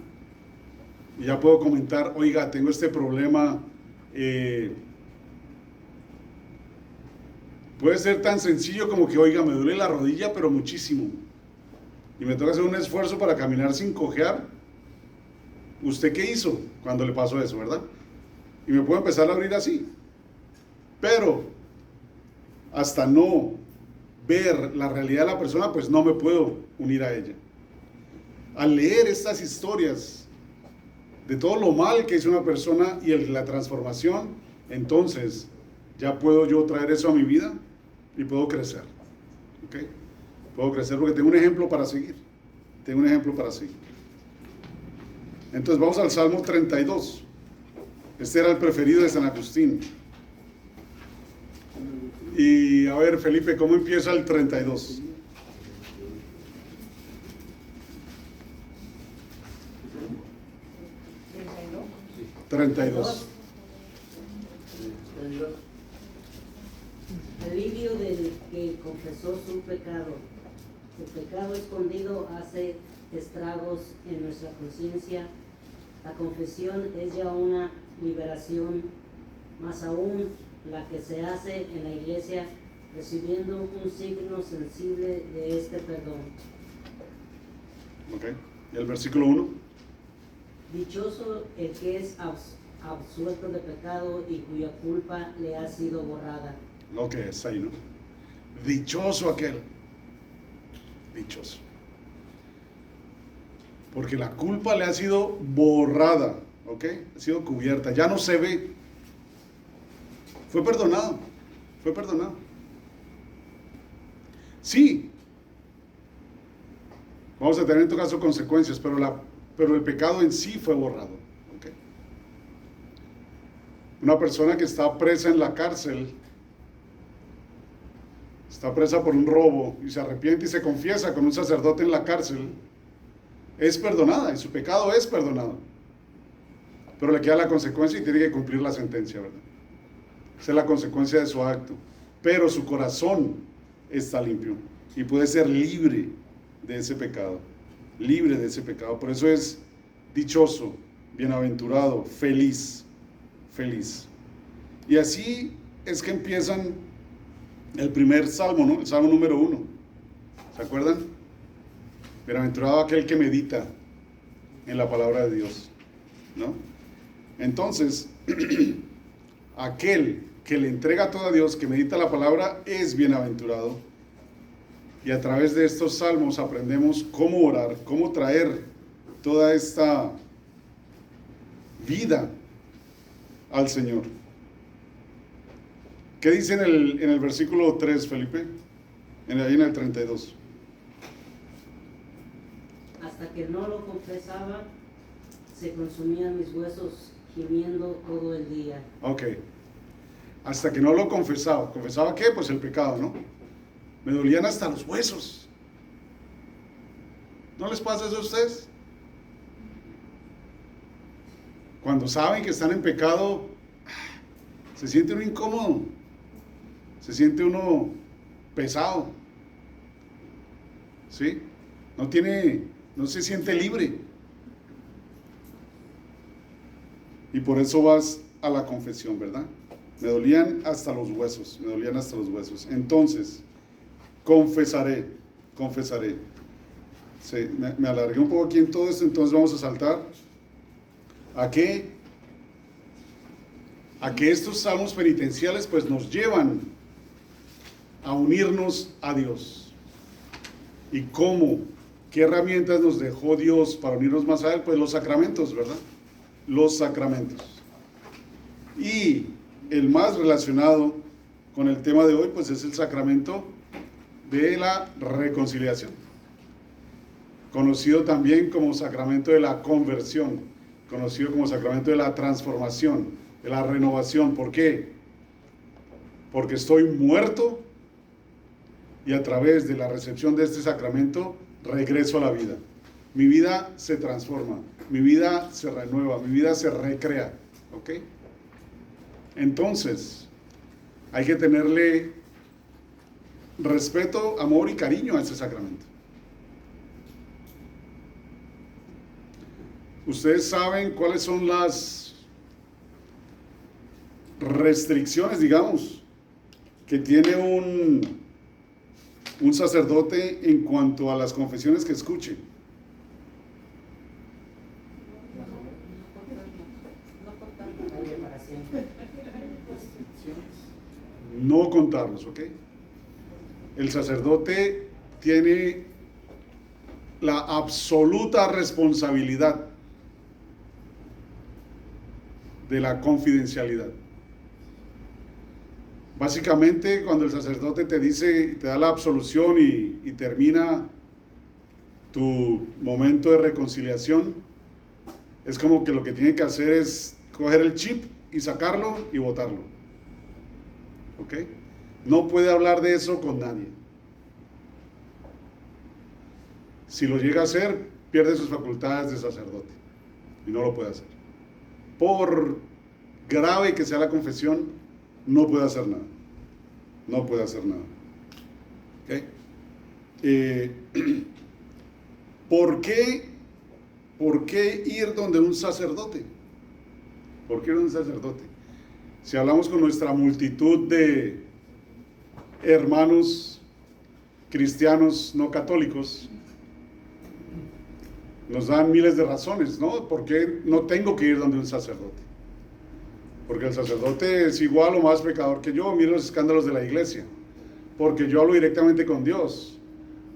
Y ya puedo comentar, oiga, tengo este problema. Puede ser tan sencillo como que, oiga, me duele la rodilla, pero muchísimo. Y me toca hacer un esfuerzo para caminar sin cojear. ¿Usted qué hizo cuando le pasó eso, verdad? Y me puedo empezar a abrir así. Pero, hasta no ver la realidad de la persona, pues no me puedo unir a ella. Al leer estas historias de todo lo mal que hizo una persona y la transformación, entonces ya puedo yo traer eso a mi vida y puedo crecer. ¿Ok? Puedo crecer porque tengo un ejemplo para seguir. Tengo un ejemplo para seguir. Entonces vamos al Salmo 32. Este era el preferido de San Agustín. Y a ver, Felipe, ¿cómo empieza el 32? Alivio del que confesó su pecado. El pecado escondido hace estragos en nuestra conciencia. La confesión es ya una liberación, más aún la que se hace en la iglesia, recibiendo un signo sensible de este perdón. Ok, ¿y el versículo 1? Dichoso el que es absuelto de pecado y cuya culpa le ha sido borrada. Ok, está ahí, ¿no? Dichoso aquel. Dichoso. Porque la culpa le ha sido borrada, ¿ok? Ha sido cubierta, ya no se ve. Fue perdonado, fue perdonado. Sí, vamos a tener en todo caso consecuencias, pero el pecado en sí fue borrado, ¿ok? Una persona que está presa en la cárcel, está presa por un robo y se arrepiente y se confiesa con un sacerdote en la cárcel, es perdonada y su pecado es perdonado. Pero le queda la consecuencia y tiene que cumplir la sentencia, ¿verdad? Esa es la consecuencia de su acto. Pero su corazón está limpio y puede ser libre de ese pecado. Libre de ese pecado. Por eso es dichoso, bienaventurado, feliz. Feliz. Y así es que empiezan el primer salmo, ¿no? El salmo número 1. ¿Se acuerdan? Bienaventurado aquel que medita en la palabra de Dios, ¿no? Entonces, aquel que le entrega todo a Dios, que medita la palabra, es bienaventurado. Y a través de estos salmos aprendemos cómo orar, cómo traer toda esta vida al Señor. ¿Qué dice en el versículo 3, Felipe? Ahí en el 32. Hasta que no lo confesaba, se consumían mis huesos gimiendo todo el día. Ok. Hasta que no lo confesaba. ¿Confesaba qué? Pues el pecado, ¿no? Me dolían hasta los huesos. ¿No les pasa eso a ustedes? Cuando saben que están en pecado, se siente uno incómodo. Se siente uno pesado. ¿Sí? No se siente libre. Y por eso vas a la confesión, ¿verdad? Me dolían hasta los huesos, me dolían hasta los huesos. Entonces, confesaré. Sí, me alargué un poco aquí en todo esto, entonces vamos a saltar a que estos salmos penitenciales pues nos llevan a unirnos a Dios. ¿Y cómo? ¿Qué herramientas nos dejó Dios para unirnos más a Él? Pues los sacramentos, ¿verdad? Los sacramentos. Y el más relacionado con el tema de hoy, pues es el sacramento de la reconciliación, conocido también como sacramento de la conversión. conocido como sacramento de la transformación, de la renovación. ¿Por qué? Porque estoy muerto y a través de la recepción de este sacramento regreso a la vida. Mi vida se transforma, mi vida se renueva, mi vida se recrea. ¿Ok? Entonces, hay que tenerle respeto, amor y cariño a este sacramento. Ustedes saben cuáles son las restricciones, digamos, que tiene un sacerdote en cuanto a las confesiones que escuche. No contarlos, ¿ok? El sacerdote tiene la absoluta responsabilidad de la confidencialidad. Básicamente, cuando el sacerdote te dice, te da la absolución y termina tu momento de reconciliación, es como que lo que tiene que hacer es coger el chip y sacarlo y botarlo. ¿Ok? No puede hablar de eso con nadie. Si lo llega a hacer, pierde sus facultades de sacerdote y no lo puede hacer. Por grave que sea la confesión, no puede hacer nada. No puede hacer nada. ¿Ok? ¿Por qué ir donde un sacerdote? ¿Por qué ir donde un sacerdote? Si hablamos con nuestra multitud de hermanos cristianos no católicos, nos dan miles de razones, ¿no? ¿Por qué no tengo que ir donde un sacerdote? Porque el sacerdote es igual o más pecador que yo. Mira los escándalos de la iglesia. Porque yo hablo directamente con Dios.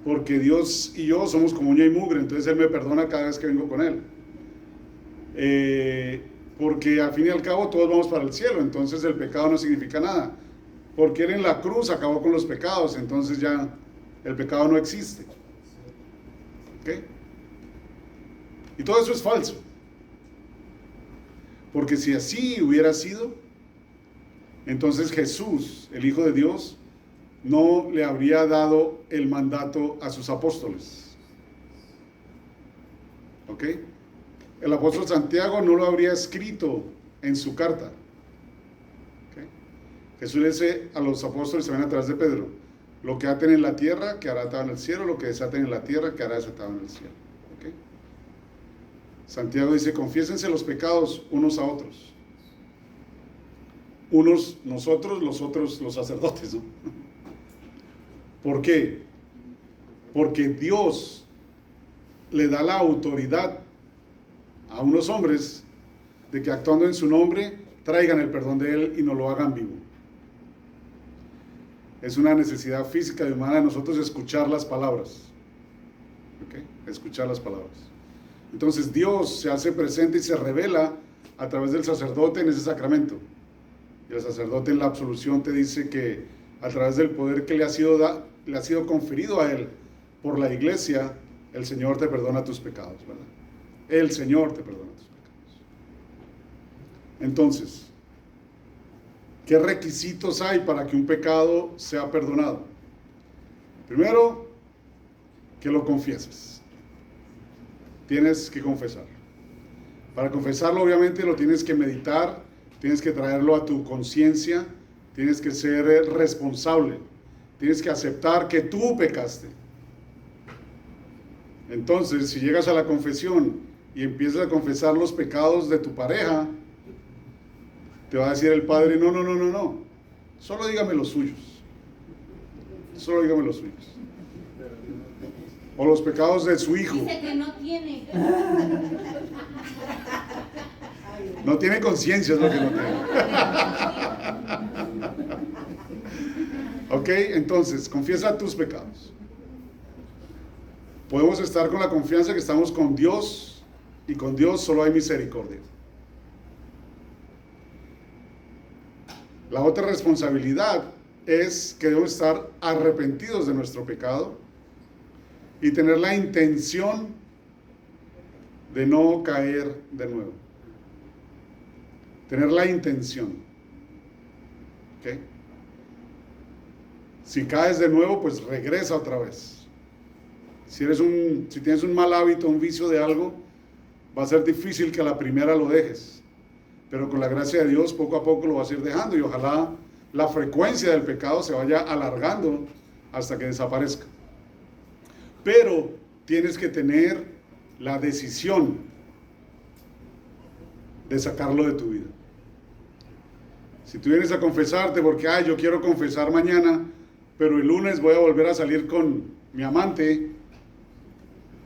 Porque Dios y yo somos como uña y mugre, entonces Él me perdona cada vez que vengo con Él. Porque al fin y al cabo todos vamos para el cielo, entonces el pecado no significa nada. Porque Él en la cruz acabó con los pecados, entonces ya el pecado no existe. ¿Ok? Y todo eso es falso. Porque si así hubiera sido, entonces Jesús, el Hijo de Dios, no le habría dado el mandato a sus apóstoles. ¿Ok? El apóstol Santiago no lo habría escrito en su carta. ¿Ok? Jesús le dice a los apóstoles, se ven a través de Pedro, lo que aten en la tierra, que hará atado en el cielo, lo que desaten en la tierra, que hará desatado en el cielo. ¿Ok? Santiago dice, confiésense los pecados unos a otros. Unos nosotros, los otros los sacerdotes, ¿no? ¿Por qué? Porque Dios le da la autoridad a unos hombres de que actuando en su nombre traigan el perdón de Él y nos lo hagan vivo. Es una necesidad física y humana de nosotros escuchar las palabras. ¿Ok? Escuchar las palabras. Entonces Dios se hace presente y se revela a través del sacerdote en ese sacramento. Y el sacerdote en la absolución te dice que a través del poder que le ha sido conferido a él por la iglesia, el Señor te perdona tus pecados, ¿verdad? El Señor te perdona tus pecados. Entonces, ¿qué requisitos hay para que un pecado sea perdonado? Primero, que lo confieses. Tienes que confesar. Para confesarlo, obviamente, lo tienes que meditar, tienes que traerlo a tu conciencia, tienes que ser responsable, tienes que aceptar que tú pecaste. Entonces, si llegas a la confesión y empiezas a confesar los pecados de tu pareja, te va a decir el padre, no, solo dígame los suyos. Solo dígame los suyos. O los pecados de su hijo. Dice que no tiene. No tiene conciencia, es lo que no tiene. Ok, entonces, confiesa tus pecados. Podemos estar con la confianza que estamos con Dios y con Dios solo hay misericordia. La otra responsabilidad es que debemos estar arrepentidos de nuestro pecado y tener la intención de no caer de nuevo. Tener la intención. ¿Ok? Si caes de nuevo, pues regresa otra vez. Si tienes un mal hábito, un vicio de algo, va a ser difícil que a la primera lo dejes. Pero con la gracia de Dios, poco a poco lo vas a ir dejando y ojalá la frecuencia del pecado se vaya alargando hasta que desaparezca. Pero tienes que tener la decisión de sacarlo de tu vida. Si tú vienes a confesarte porque, yo quiero confesar mañana, pero el lunes voy a volver a salir con mi amante,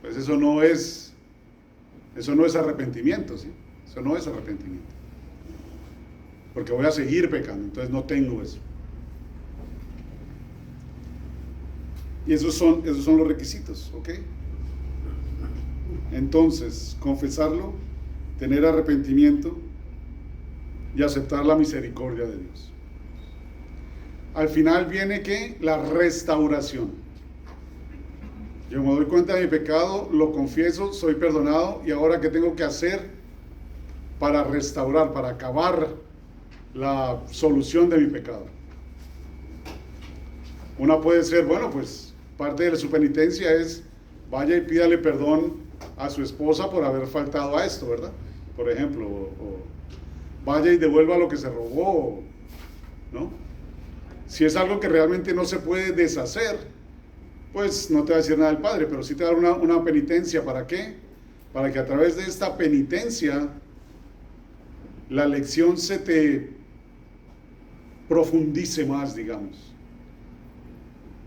pues eso no es arrepentimiento, ¿sí? Eso no es arrepentimiento. Porque voy a seguir pecando, entonces no tengo eso. Y esos son los requisitos, ¿ok? Entonces, confesarlo, tener arrepentimiento y aceptar la misericordia de Dios. Al final viene ¿qué? La restauración. Yo me doy cuenta de mi pecado, lo confieso, soy perdonado, y ahora ¿qué tengo que hacer para restaurar, para acabar la solución de mi pecado? Una puede ser, bueno, pues parte de su penitencia es vaya y pídale perdón a su esposa por haber faltado a esto, ¿verdad? Por ejemplo, o vaya y devuelva lo que se robó, ¿no? Si es algo que realmente no se puede deshacer, pues no te va a decir nada el Padre, pero sí te va a dar una penitencia. ¿Para qué? Para que a través de esta penitencia la lección se te profundice más, digamos.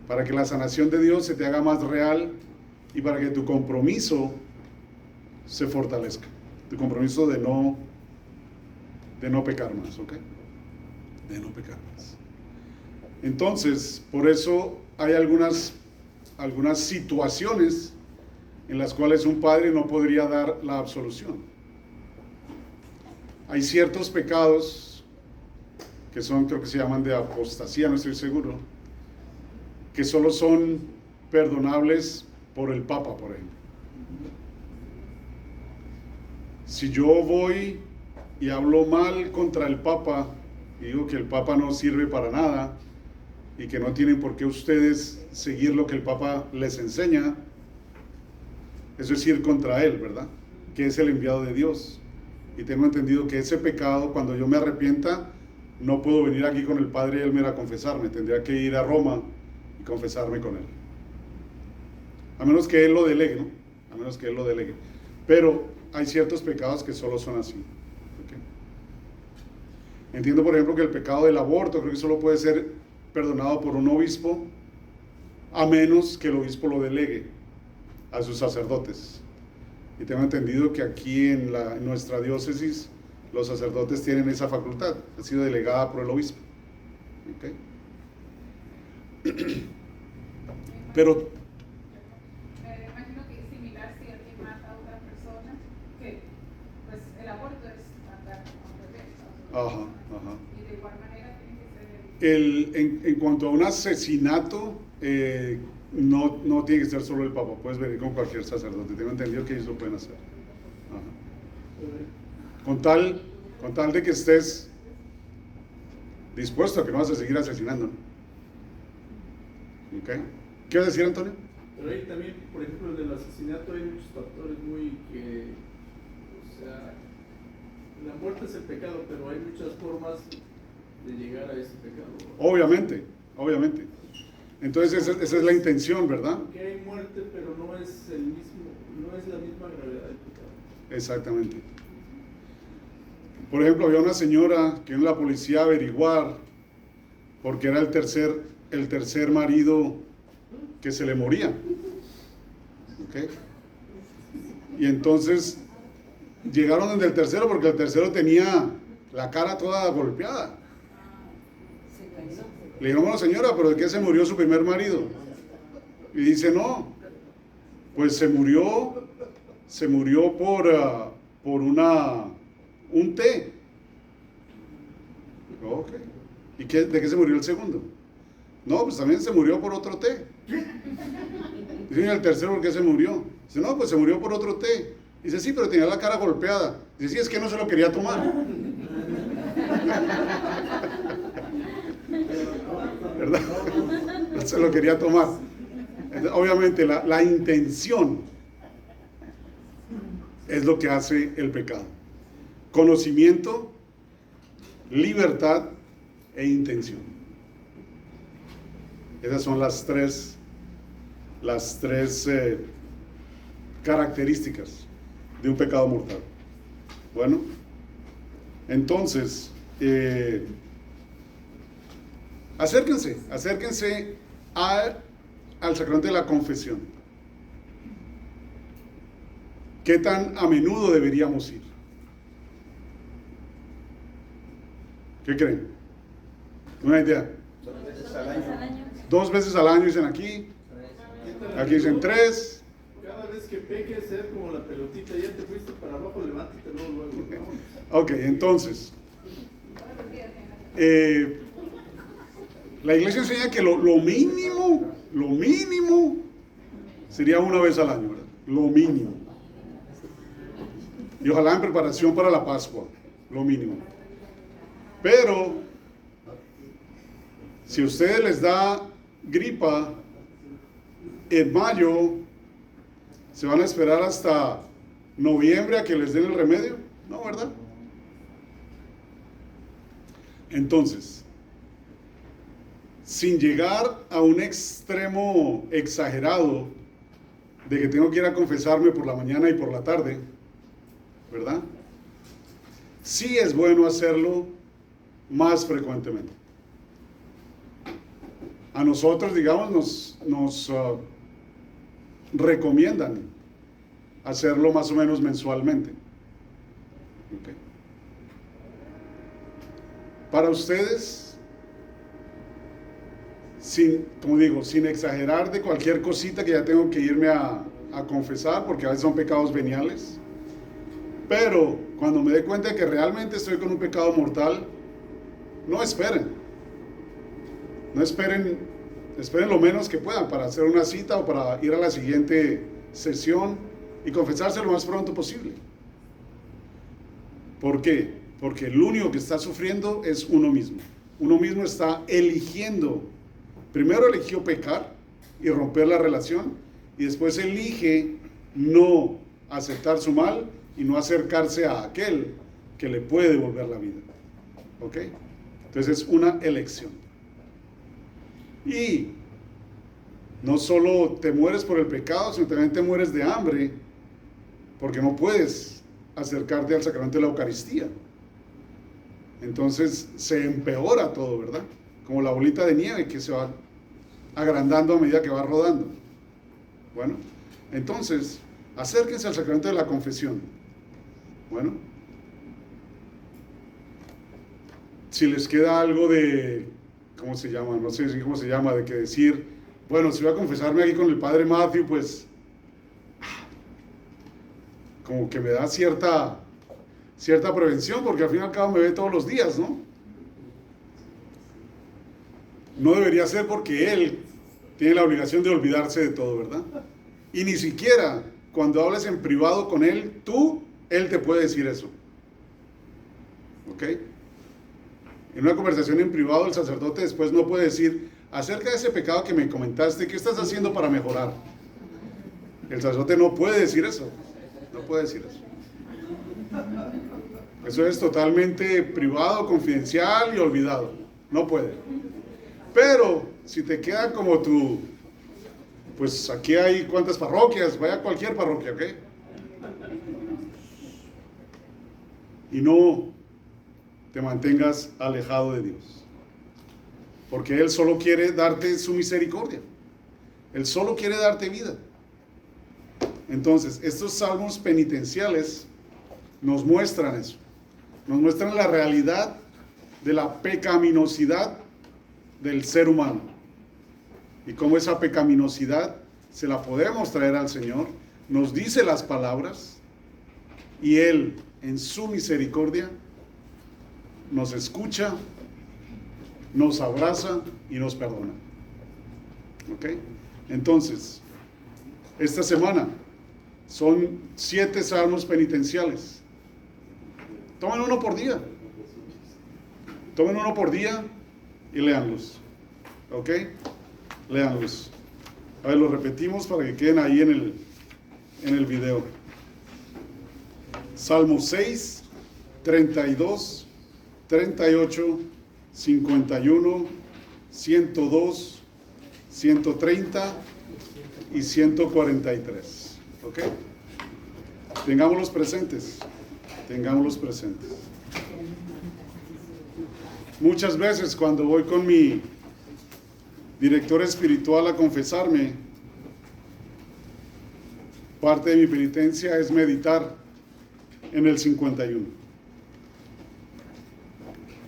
Para que la sanación de Dios se te haga más real y para que tu compromiso se fortalezca. Tu compromiso de no pecar más, ¿ok? De no pecar más. Entonces, por eso hay algunas situaciones en las cuales un padre no podría dar la absolución. Hay ciertos pecados que creo que se llaman de apostasía, no estoy seguro, que solo son perdonables por el Papa, por ejemplo. Si yo voy y hablo mal contra el Papa y digo que el Papa no sirve para nada y que no tienen por qué ustedes seguir lo que el Papa les enseña, eso es ir contra él, ¿verdad? Que es el enviado de Dios. Y tengo entendido que ese pecado, cuando yo me arrepienta, no puedo venir aquí con el Padre Elmer a confesarme, tendría que ir a Roma y confesarme con él. A menos que él lo delegue, ¿no? A menos que él lo delegue. Pero hay ciertos pecados que solo son así. ¿Okay? Entiendo, por ejemplo, que el pecado del aborto creo que solo puede ser perdonado por un obispo, a menos que el obispo lo delegue a sus sacerdotes. Y tengo entendido que aquí en nuestra diócesis los sacerdotes tienen esa facultad, ha sido delegada por el obispo. ¿Okay? Pero imagino que es similar si alguien mata a otra persona, que pues el aborto es matar a un bebé. Ajá. Y de igual manera tiene que ser en cuanto a un asesinato, no tiene que ser solo el Papa, puedes venir con cualquier sacerdote. Tengo entendido que ellos lo pueden hacer. Ajá. Con tal de que estés dispuesto a que no vas a seguir asesinando. ¿Ok? ¿Qué vas a decir, Antonio? Pero ahí también, por ejemplo, del asesinato hay muchos factores o sea, la muerte es el pecado, pero hay muchas formas de llegar a ese pecado. Obviamente. Entonces esa es la intención, ¿verdad? Porque hay muerte, pero no es la misma gravedad del pecado. Exactamente. Por ejemplo, había una señora que vino la policía a averiguar porque era el tercer marido que se le moría. ¿Okay? Y entonces llegaron donde el tercero porque el tercero tenía la cara toda golpeada. Le dijeron, bueno, señora, ¿pero de qué se murió su primer marido? Y dice, no, pues se murió por un té. Ok. ¿Y de qué se murió el segundo? No, pues también se murió por otro té. Dice, ¿y el tercero por qué se murió? Dice, no, pues se murió por otro té. Dice, sí, pero tenía la cara golpeada. Dice, sí, es que no se lo quería tomar. ¿Verdad? No se lo quería tomar. Entonces, obviamente la intención es lo que hace el pecado. Conocimiento, libertad e intención. Esas son las tres características de un pecado mortal. Bueno, entonces, acérquense al sacramento de la confesión. ¿Qué tan a menudo deberíamos ir? ¿Qué creen? ¿Una idea? 2 veces al año dicen aquí. Aquí dicen 3. Cada vez que peques, ser como la pelotita, ya te fuiste para abajo, levántate luego. Ok, entonces, la iglesia enseña que lo mínimo sería 1 vez al año, ¿verdad? Lo mínimo. Y ojalá en preparación para la Pascua, lo mínimo. Pero, si a ustedes les da gripa en mayo, ¿se van a esperar hasta noviembre a que les den el remedio? No, ¿verdad? Entonces, sin llegar a un extremo exagerado de que tengo que ir a confesarme por la mañana y por la tarde, ¿verdad? Sí es bueno hacerlo más frecuentemente. A nosotros, digamos, nos recomiendan hacerlo más o menos mensualmente. Okay. Para ustedes, sin exagerar de cualquier cosita que ya tengo que irme a confesar, porque a veces son pecados veniales, pero cuando me dé cuenta de que realmente estoy con un pecado mortal, no esperen. No esperen lo menos que puedan para hacer una cita o para ir a la siguiente sesión y confesarse lo más pronto posible. ¿Por qué? Porque el único que está sufriendo es uno mismo. Uno mismo está eligiendo. Primero eligió pecar y romper la relación, y después elige no aceptar su mal y no acercarse a aquel que le puede devolver la vida. ¿Ok? Entonces es una elección. Y no solo te mueres por el pecado, sino también te mueres de hambre, porque no puedes acercarte al sacramento de la Eucaristía. Entonces se empeora todo, ¿verdad? Como la bolita de nieve que se va agrandando a medida que va rodando. Bueno, entonces, acérquense al sacramento de la confesión. Bueno, si les queda algo de, ¿cómo se llama? No sé cómo se llama, de que decir, bueno, si voy a confesarme aquí con el padre Matthew, pues, como que me da cierta prevención, porque al fin y al cabo me ve todos los días, ¿no? No debería ser porque él tiene la obligación de olvidarse de todo, ¿verdad? Y ni siquiera cuando hables en privado con él, él te puede decir eso. ¿Ok? En una conversación en privado, el sacerdote después no puede decir, acerca de ese pecado que me comentaste, ¿qué estás haciendo para mejorar? El sacerdote no puede decir eso. No puede decir eso. Eso es totalmente privado, confidencial y olvidado. No puede. Pero si te queda como tú, pues aquí hay cuántas parroquias, vaya a cualquier parroquia, ¿ok? Y no te mantengas alejado de Dios. Porque Él solo quiere darte su misericordia. Él solo quiere darte vida. Entonces, estos salmos penitenciales nos muestran eso. Nos muestran la realidad de la pecaminosidad del ser humano. Y cómo esa pecaminosidad se la podemos traer al Señor. Nos dice las palabras y Él, en su misericordia, nos escucha, nos abraza y nos perdona. ¿Ok? Entonces, esta semana Son 7 salmos penitenciales. Tomen uno por día. Tomen uno por día y léanlos. ¿Ok? Léanlos. A ver, los repetimos para que queden ahí en el video. Salmo 6, 32, 38, 51, 102, 130 y 143. ¿Ok? Tengámoslos presentes. Tengámoslos presentes. Muchas veces cuando voy con mi director espiritual a confesarme, parte de mi penitencia es meditar en el 51.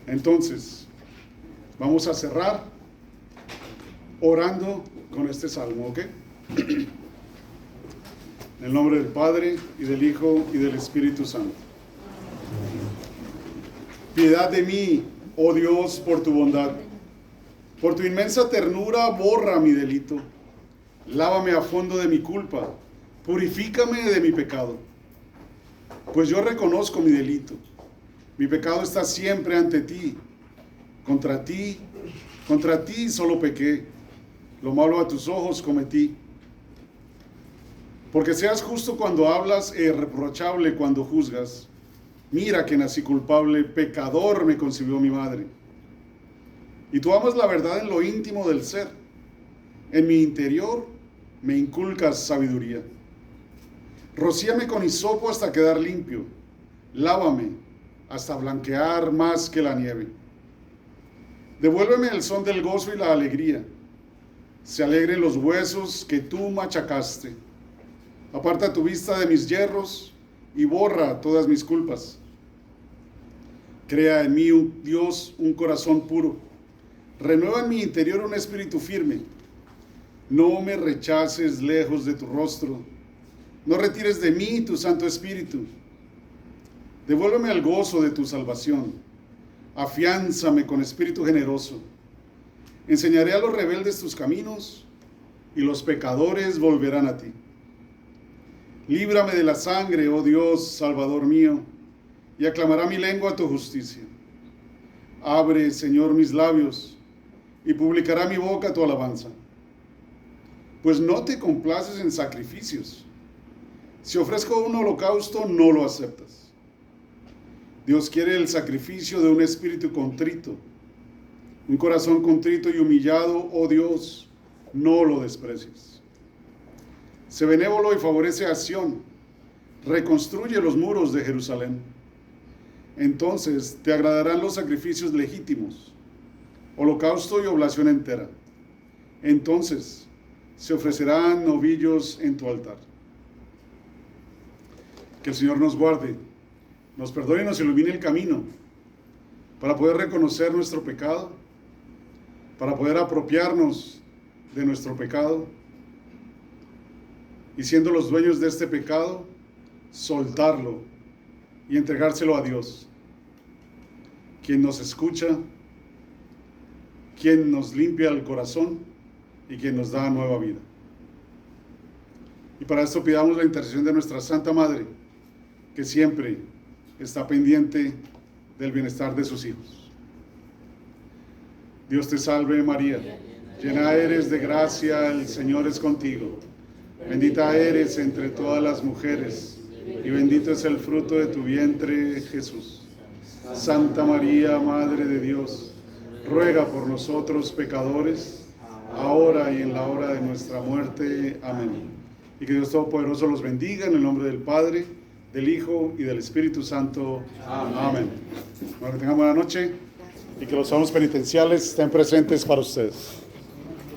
Entonces, vamos a cerrar orando con este salmo, ¿ok? En el nombre del Padre, y del Hijo, y del Espíritu Santo. Piedad de mí, oh Dios, por tu bondad. Por tu inmensa ternura, borra mi delito. Lávame a fondo de mi culpa. Purifícame de mi pecado. Pues yo reconozco mi delito. Mi pecado está siempre ante ti. Contra ti solo pequé. Lo malo a tus ojos cometí. Porque seas justo cuando hablas e irreprochable cuando juzgas. Mira que nací culpable, pecador me concibió mi madre. Y tú amas la verdad en lo íntimo del ser. En mi interior me inculcas sabiduría. Rocíame con hisopo hasta quedar limpio. Lávame hasta blanquear más que la nieve. Devuélveme el son del gozo y la alegría. Se alegren los huesos que tú machacaste. Aparta tu vista de mis yerros y borra todas mis culpas. Crea en mí, Dios, un corazón puro. Renueva en mi interior un espíritu firme. No me rechaces lejos de tu rostro. No retires de mí tu Santo Espíritu. Devuélveme el gozo de tu salvación. Afiánzame con espíritu generoso. Enseñaré a los rebeldes tus caminos y los pecadores volverán a ti. Líbrame de la sangre, oh Dios, Salvador mío, y aclamará mi lengua tu justicia. Abre, Señor, mis labios, y publicará mi boca tu alabanza. Pues no te complaces en sacrificios. Si ofrezco un holocausto, no lo aceptas. Dios quiere el sacrificio de un espíritu contrito. Un corazón contrito y humillado, oh Dios, no lo desprecies. Sé benévolo y favorece a Sión. Reconstruye los muros de Jerusalén. Entonces te agradarán los sacrificios legítimos, holocausto y oblación entera. Entonces se ofrecerán novillos en tu altar. Que el Señor nos guarde, nos perdone y nos ilumine el camino para poder reconocer nuestro pecado, para poder apropiarnos de nuestro pecado y, siendo los dueños de este pecado, soltarlo y entregárselo a Dios, quien nos escucha, quien nos limpia el corazón y quien nos da nueva vida. Y para esto pidamos la intercesión de nuestra Santa Madre, que siempre está pendiente del bienestar de sus hijos. Dios te salve María, llena eres de gracia, el Señor es contigo. Bendita eres entre todas las mujeres, y bendito es el fruto de tu vientre, Jesús. Santa María, Madre de Dios, ruega por nosotros pecadores, ahora y en la hora de nuestra muerte. Amén. Y que Dios Todopoderoso los bendiga en el nombre del Padre, del Hijo y del Espíritu Santo. Amén. Bueno, que tengan buena noche y que los salmos penitenciales estén presentes para ustedes.